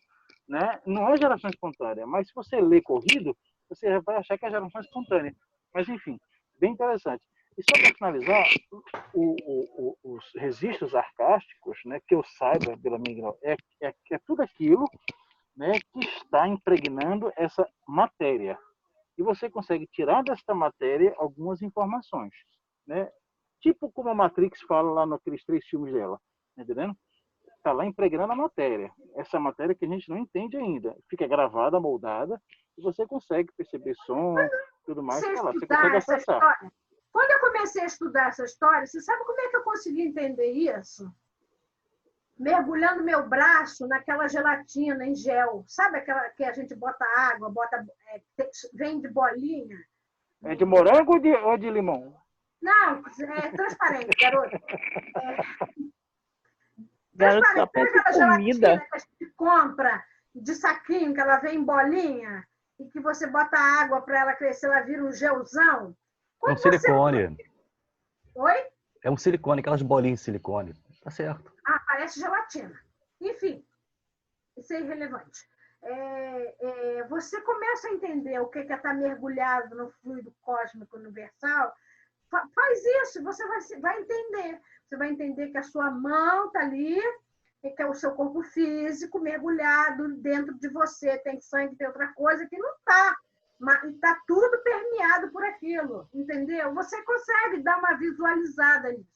Né? Não é geração espontânea, mas se você lê corrido, você vai achar que é geração espontânea. Mas, enfim, bem interessante. E só para finalizar, os registros arcásticos, né, que eu saiba, pela minha é tudo aquilo, né, que está impregnando essa matéria. E você consegue tirar desta matéria algumas informações. Né? Tipo como a Matrix fala lá naqueles 3 filmes dela. Tá entendendo? Está lá impregnando a matéria. Essa matéria que a gente não entende ainda. Fica gravada, moldada, e você consegue perceber som, tudo mais. Você consegue acessar. Quando eu comecei a estudar essa história, você sabe como é que eu consegui entender isso? Mergulhando meu braço naquela gelatina em gel. Sabe aquela que a gente bota água, vem de bolinha? É de morango ou de limão? Não, é transparente, garoto. Garoto, só pensa em comida. Que a gente compra de saquinho, que ela vem em bolinha, e que você bota água para ela crescer, ela vira um gelzão. É um silicone. Oi? É um silicone, aquelas bolinhas de silicone. Tá certo. Ah, parece gelatina. Enfim, isso é irrelevante. Você começa a entender o que é estar mergulhado no fluido cósmico universal. Faz isso, você vai entender. Você vai entender que a sua mão está ali, que é o seu corpo físico mergulhado dentro de você. Tem sangue, tem outra coisa que não está. Mas está tudo permeado por aquilo, entendeu? Você consegue dar uma visualizada nisso.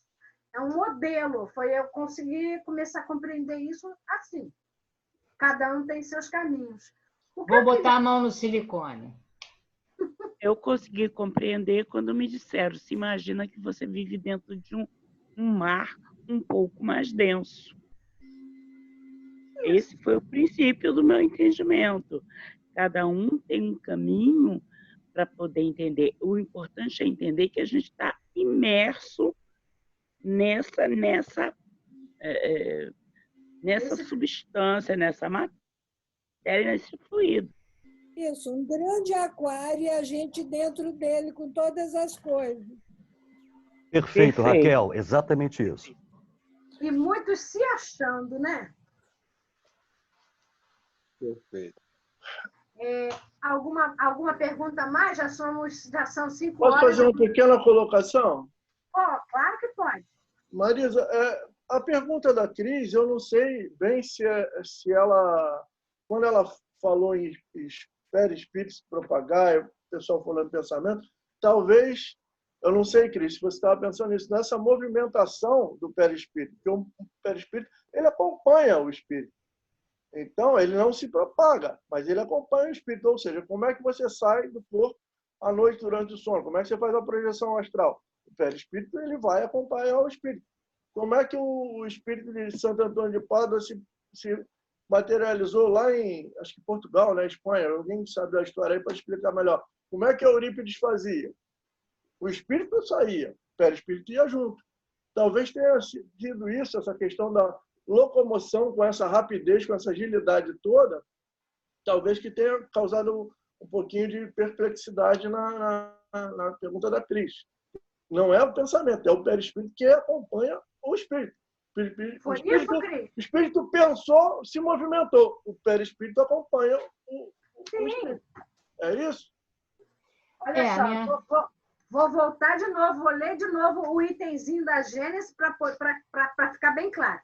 É um modelo. Eu consegui começar a compreender isso assim. Cada um tem seus caminhos. Vou botar a mão no silicone. Eu consegui compreender quando me disseram, se imagina que você vive dentro de um mar um pouco mais denso. Esse foi o princípio do meu entendimento. Cada um tem um caminho para poder entender. O importante é entender que a gente está imerso nessa substância, nessa matéria, nesse fluido. Isso, um grande aquário e a gente dentro dele com todas as coisas. Perfeito, Raquel, exatamente isso. E muitos se achando, né? Perfeito. Alguma pergunta a mais? Já são 5 horas. Posso fazer uma pequena colocação? Claro que pode. Marisa, a pergunta da Cris, eu não sei bem se ela, quando ela falou em perispírito se propagar, o pessoal falando pensamento, talvez, eu não sei, Cris, se você estava pensando nisso, nessa movimentação do perispírito, porque o perispírito, ele acompanha o espírito. Então, ele não se propaga, mas ele acompanha o espírito. Ou seja, como é que você sai do corpo à noite durante o sono? Como é que você faz a projeção astral? O perispírito, ele vai acompanhar o espírito. Como é que o espírito de Santo Antônio de Pádua se materializou lá em, acho que Portugal, né, Espanha? Alguém sabe da história aí para explicar melhor. Como é que Eurípides fazia? O espírito saía, o perispírito ia junto. Talvez tenha sido isso, essa questão da locomoção com essa rapidez, com essa agilidade toda, talvez que tenha causado um pouquinho de perplexidade na pergunta da Cris. Não é o pensamento, é o perispírito que acompanha o espírito. O espírito pensou, se movimentou. O perispírito acompanha o espírito. É isso? Olha só, vou voltar de novo, vou ler de novo o itemzinho da Gênesis para ficar bem claro.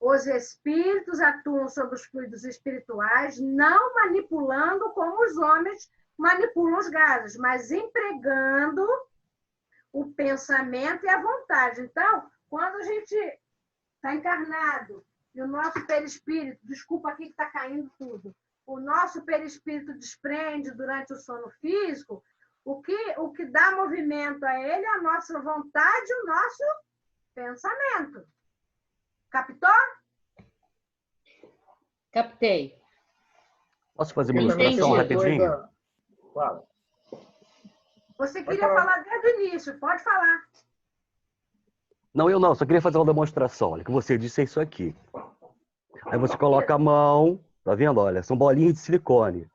Os espíritos atuam sobre os fluidos espirituais, não manipulando como os homens manipulam os gases, mas empregando o pensamento e a vontade. Então, quando a gente está encarnado e o nosso perispírito, desculpa aqui que está caindo tudo, o nosso perispírito desprende durante o sono físico, o que dá movimento a ele é a nossa vontade e o nosso pensamento. Captou? Captei. Posso fazer uma ilustração rapidinho? Fala. Você queria falar desde o início, pode falar. Não, eu não, só queria fazer uma demonstração. Olha, o que você disse é isso aqui. Aí você coloca a mão, tá vendo? Olha, são bolinhas de silicone.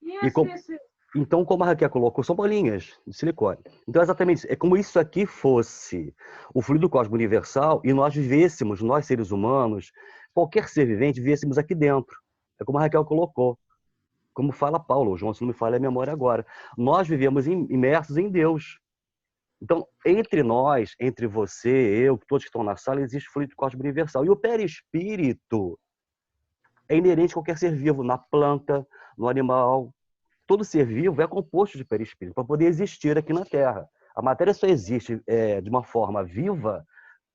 Isso. Então, como a Raquel colocou, são bolinhas de silicone. Então, exatamente isso. É como isso aqui fosse o fluido cósmico universal e nós vivêssemos, nós seres humanos, qualquer ser vivente, vivêssemos aqui dentro. É como a Raquel colocou. Como fala Paulo, João, se não me falha a memória agora. Nós vivemos imersos em Deus. Então, entre nós, entre você, eu, todos que estão na sala, existe fluido cósmico universal. E o perispírito é inerente a qualquer ser vivo, na planta, no animal. Todo ser vivo é composto de perispírito para poder existir aqui na Terra. A matéria só existe de uma forma viva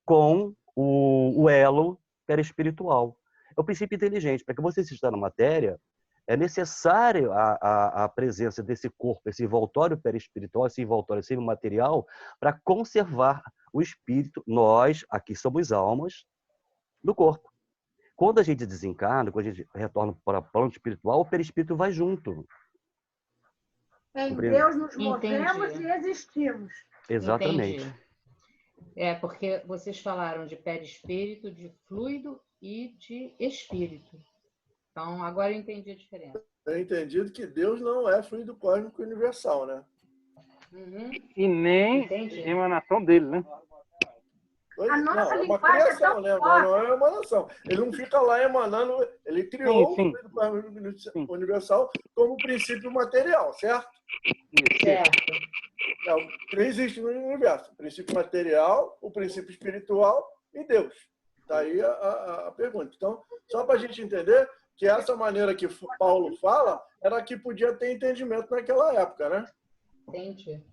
com o elo perispiritual. É o princípio inteligente. Para que você exista na matéria, é necessário a presença desse corpo, esse envoltório perispiritual, esse envoltório semimaterial, para conservar o espírito. Nós, aqui, somos almas do corpo. Quando a gente desencarna, quando a gente retorna para o plano espiritual, o perispírito vai junto. Em Deus nos movemos e existimos. Exatamente. Entendi. Porque vocês falaram de perispírito, de fluido e de espírito. Então, agora eu entendi a diferença. É entendido que Deus não é fluido cósmico universal, né? Uhum. E nem emanação dele, né? A nossa não, é uma linguagem criação, é né? tão forte. Não é uma emanação. Ele não fica lá emanando, ele criou o fluido cósmico universal como princípio material, certo? Certo. Não existe no universo. O princípio material, o princípio espiritual e Deus. Está aí a pergunta. Então, só para a gente entender que essa maneira que Paulo fala era que podia ter entendimento naquela época, né? Entendi.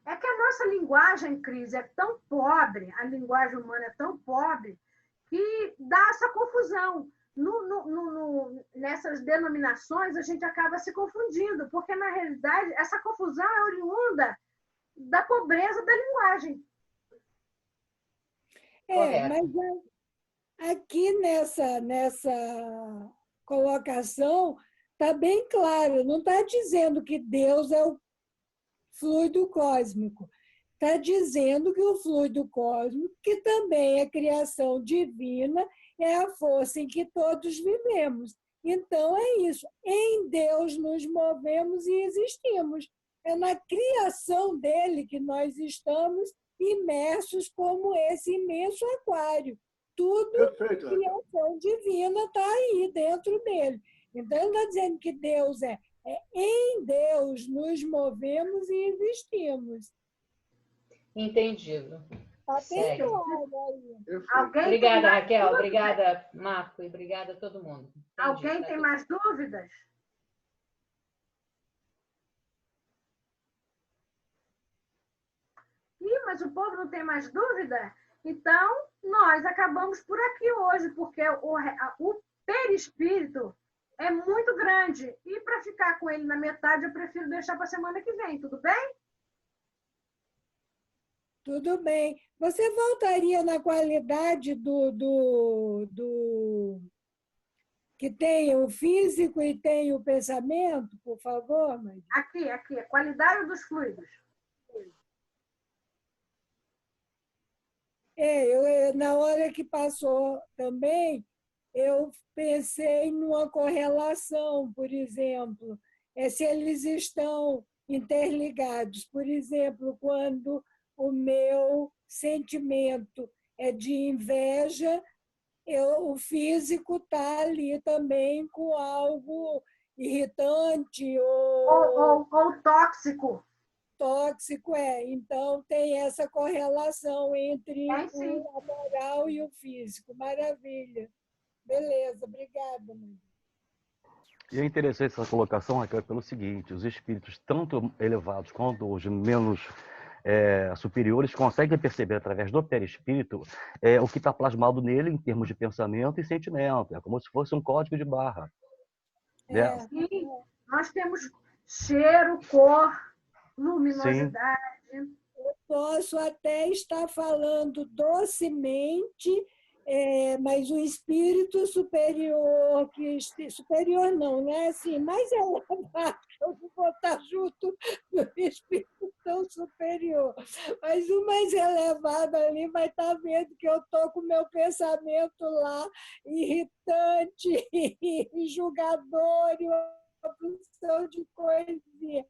É que a nossa linguagem, Cris, é tão pobre, a linguagem humana é tão pobre, que dá essa confusão. Nessas denominações, a gente acaba se confundindo, porque, na realidade, essa confusão é oriunda da pobreza da linguagem. Mas aqui nessa colocação está bem claro, não está dizendo que Deus é o fluido cósmico, está dizendo que o fluido cósmico, que também é criação divina, é a força em que todos vivemos. Então, é isso. Em Deus nos movemos e existimos. É na criação dele que nós estamos imersos como esse imenso aquário. Tudo, Perfeito. Criação divina, está aí dentro dele. Então, ele está dizendo que Deus é em Deus nos movemos e existimos. Entendido. Segue. Obrigada, Raquel. Obrigada, Marco. E obrigada a todo mundo. Entendi. Alguém tem mais dúvidas? Mas o povo não tem mais dúvida? Então, nós acabamos por aqui hoje, porque o perispírito é muito grande. E para ficar com ele na metade, eu prefiro deixar para a semana que vem, tudo bem? Tudo bem. Você voltaria na qualidade do que tem o físico e tem o pensamento, por favor, Maria? Aqui, a qualidade dos fluidos. Na hora que passou também, eu pensei numa correlação, por exemplo, se eles estão interligados. Por exemplo, quando o meu sentimento é de inveja, o físico está ali também com algo irritante ou tóxico. tóxico Então, tem essa correlação entre sim. o moral e o físico. Maravilha. Beleza, obrigada, mãe. E é interessante essa colocação, Raquel, pelo seguinte: os espíritos, tanto elevados quanto os menos superiores, conseguem perceber através do perispírito o que está plasmado nele em termos de pensamento e sentimento. É como se fosse um código de barra. Sim, nós temos cheiro, cor, luminosidade. Sim. Eu posso até estar falando docemente, mas o espírito superior, superior não, né? Assim, mais elevado, eu vou botar junto no espírito tão superior. Mas o mais elevado ali vai estar vendo que eu estou com o meu pensamento lá irritante, julgador, e uma porção de coisinha.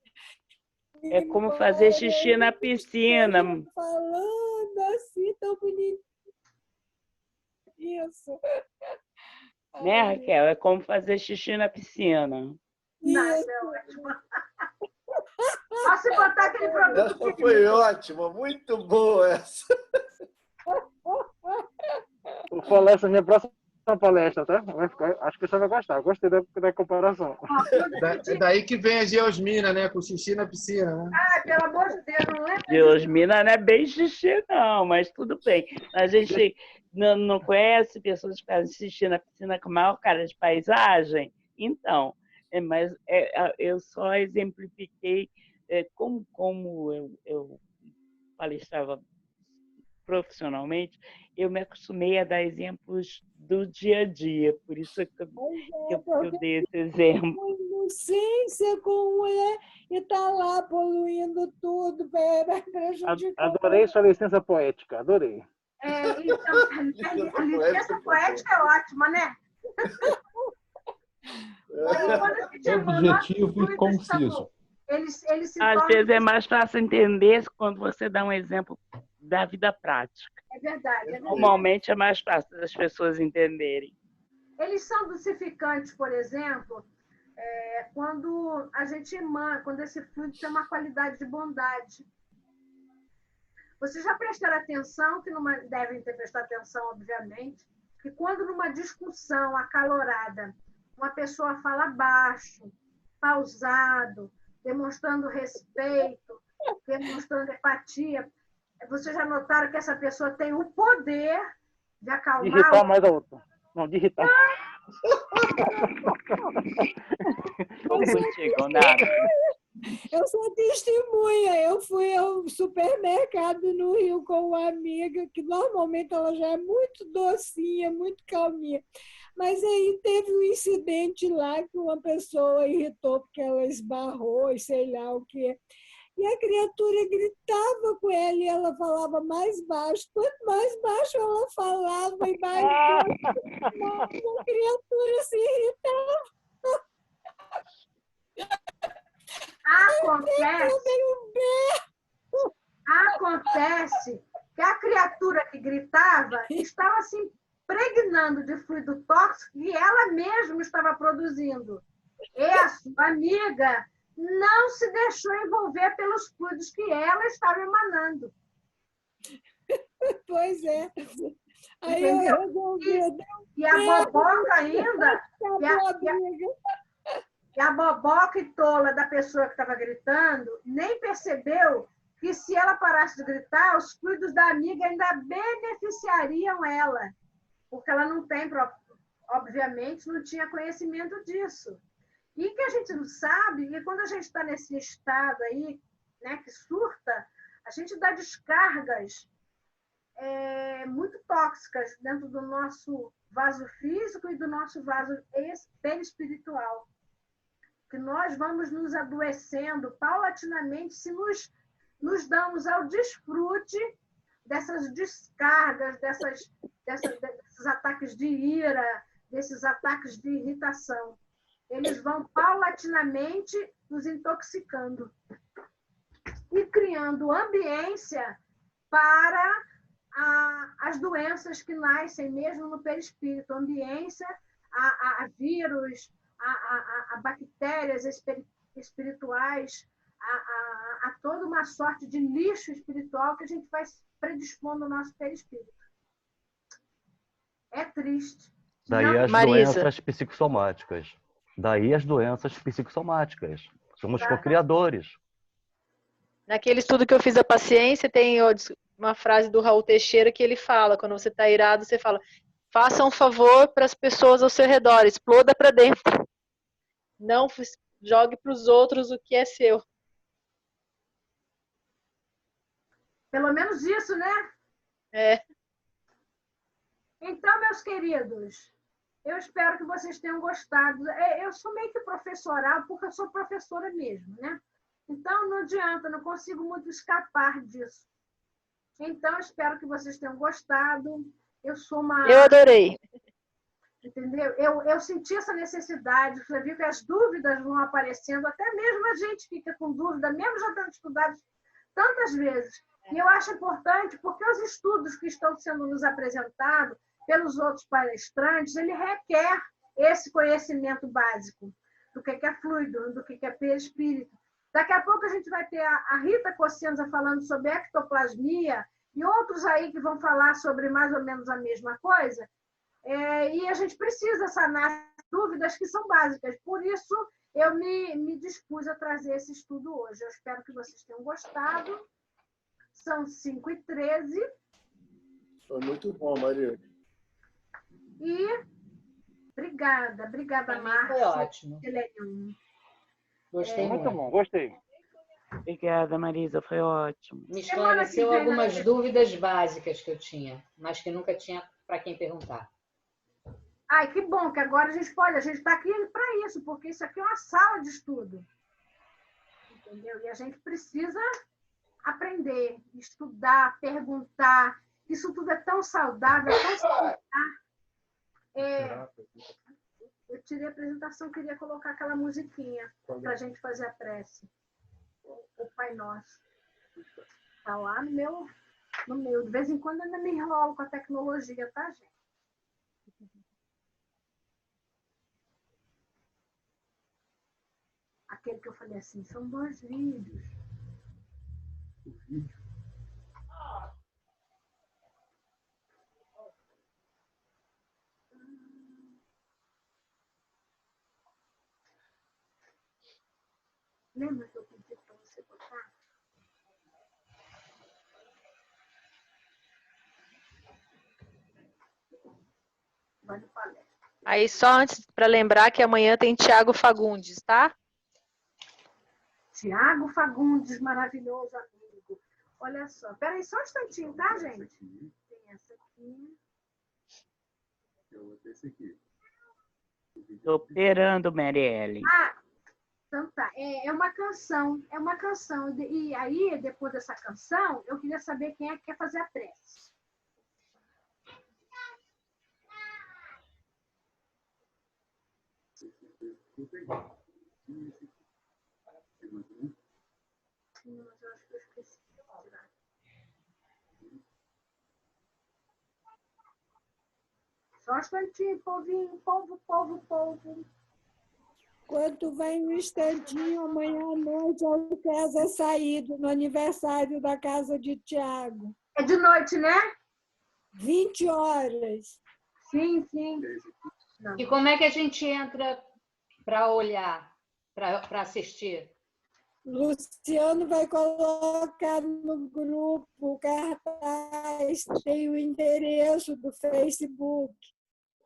É como fazer xixi na piscina. Falando assim, tão bonitinho. Isso. Né, Raquel? É como fazer xixi na piscina. Nossa, é ótimo. Posso botar aquele produto? Essa foi ótima, muito boa essa. Vou falar essa minha próxima palestra, tá? Acho que você vai gostar. Gostei da comparação. É daí que vem a Geosmina, né? Com xixi na piscina, né? Pelo amor de Deus, não lembro. Geosmina não é bem xixi, não, mas tudo bem. A gente não conhece pessoas que fazem xixi na piscina com a maior cara de paisagem? Então, mas eu só exemplifiquei como eu palestrava profissionalmente, eu me acostumei a dar exemplos do dia a dia, por isso que eu dei esse exemplo. Inocência com mulher e está lá poluindo tudo, prejudicando. Adorei sua licença poética, adorei. Então, a licença poética é ótima, né? Objetivo e conciso. Às vezes é mais fácil entender quando você dá um exemplo da vida prática. É verdade. Normalmente é mais fácil das pessoas entenderem. Eles são dulcificantes, por exemplo, quando a gente emana, quando esse fluido tem uma qualidade de bondade. Vocês já prestaram atenção, devem ter prestado atenção, obviamente, que quando numa discussão acalorada, uma pessoa fala baixo, pausado, demonstrando respeito, demonstrando empatia, vocês já notaram que essa pessoa tem o poder de acalmar... De irritar mais a outra. Não, de irritar. Eu sou testemunha. Eu fui ao supermercado no Rio com uma amiga, que normalmente ela já é muito docinha, muito calminha. Mas aí teve um incidente lá que uma pessoa irritou porque ela esbarrou e sei lá o quê. E a criatura gritava com ela e ela falava mais baixo. Quanto mais baixo ela falava, e mais baixo, a criatura se irritava. Acontece que a criatura que gritava estava se impregnando de fluido tóxico que ela mesma estava produzindo. E a sua amiga não se deixou envolver pelos fluidos que ela estava emanando. Pois é. Aí eu resolvi. E a boboca ainda... E a boboca e tola da pessoa que estava gritando nem percebeu que se ela parasse de gritar, os fluidos da amiga ainda beneficiariam ela. Porque ela não tem, obviamente, não tinha conhecimento disso. E que a gente não sabe, e quando a gente está nesse estado aí, né, que surta, a gente dá descargas muito tóxicas dentro do nosso vaso físico e do nosso vaso perispiritual. Que nós vamos nos adoecendo paulatinamente se nos damos ao desfrute dessas descargas, desses ataques de ira, desses ataques de irritação. Eles vão paulatinamente nos intoxicando e criando ambiência para as doenças que nascem mesmo no perispírito, ambiência a vírus, a bactérias espirituais, a toda uma sorte de lixo espiritual que a gente vai predispondo no nosso perispírito. É triste. Daí as doenças psicossomáticas. Daí as doenças psicossomáticas. Somos co-criadores. Naquele estudo que eu fiz da paciência, tem uma frase do Raul Teixeira que ele fala, quando você está irado, você fala, faça um favor para as pessoas ao seu redor, exploda para dentro. Não jogue para os outros o que é seu. Pelo menos isso, né? É. Então, meus queridos, eu espero que vocês tenham gostado. Eu sou meio que professoral, porque eu sou professora mesmo, né? Então, não adianta, não consigo muito escapar disso. Então, espero que vocês tenham gostado. Eu adorei. Entendeu? Eu senti essa necessidade. Você viu que as dúvidas vão aparecendo. Até mesmo a gente fica com dúvida, mesmo já tendo estudado tantas vezes. E eu acho importante, porque os estudos que estão sendo nos apresentados pelos outros palestrantes, ele requer esse conhecimento básico do que é fluido, do que é perispírito. Daqui a pouco a gente vai ter a Rita Cossenza falando sobre ectoplasmia e outros aí que vão falar sobre mais ou menos a mesma coisa. E a gente precisa sanar dúvidas que são básicas. Por isso, eu me dispus a trazer esse estudo hoje. Eu espero que vocês tenham gostado. São 5h13. Foi muito bom, Maria. E obrigada, Márcia. Foi ótimo. Gostei muito. Bom, gostei. Obrigada, Marisa, foi ótimo. Me esclareceu algumas dúvidas básicas que eu tinha, mas que nunca tinha para quem perguntar. Ai, que bom que agora a gente está aqui para isso, porque isso aqui é uma sala de estudo. Entendeu? E a gente precisa aprender, estudar, perguntar. Isso tudo é tão saudável, tão saudável. Eu tirei a apresentação, queria colocar aquela musiquinha para a gente fazer a prece. O Pai Nosso. Está lá no meu. De vez em quando ainda me enrolo com a tecnologia, tá, gente? Aquele que eu falei assim, são 2 vídeos. O vídeo. Lembra que eu pedi para você botar? Vai no palestra. Aí, só antes, para lembrar que amanhã tem Tiago Fagundes, tá? Tiago Fagundes, maravilhoso amigo. Olha só. Espera aí só um instantinho, tá, gente? Tem essa aqui. Esse aqui. Estou operando, Marielle. Então tá. É uma canção. É uma canção. E aí, depois dessa canção, eu queria saber quem é que quer fazer a prece. Mas eu acho que eu esqueci de tirar. Só um instantinho, povinho. Povo. Quando vai um instantinho, amanhã à noite, o César saído no aniversário da casa de Tiago. É de noite, né? 20 horas. Sim. Não. E como é que a gente entra para olhar, para assistir? Luciano vai colocar no grupo o cartaz, tem o endereço do Facebook.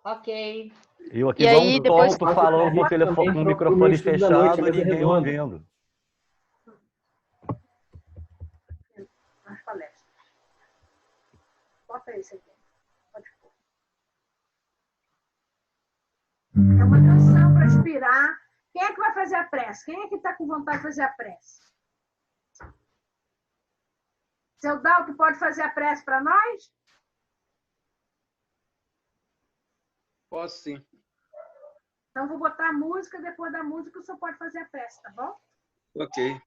Ok. Eu aqui igual um tonto falando no telefone, com o microfone fechado e ninguém ouvindo. Nas palestras. Bota esse aqui. Pode pôr. É uma canção para inspirar. Quem é que vai fazer a prece? Quem é que está com vontade de fazer a prece? Seu Dalto pode fazer a prece para nós? Posso sim. Então, vou botar a música, depois da música o senhor pode fazer a prece, tá bom? Ok.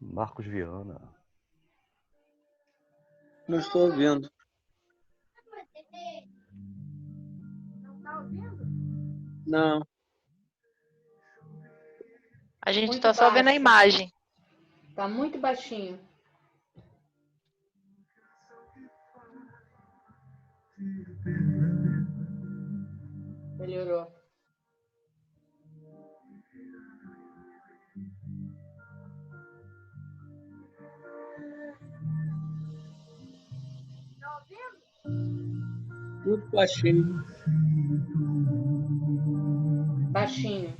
Marcos Viana. Não estou ouvindo. Não está ouvindo? Não. A gente Muito está só vendo a baixo. imagem. Está muito baixinho. Melhorou. Está ouvindo? Muito baixinho. Baixinho.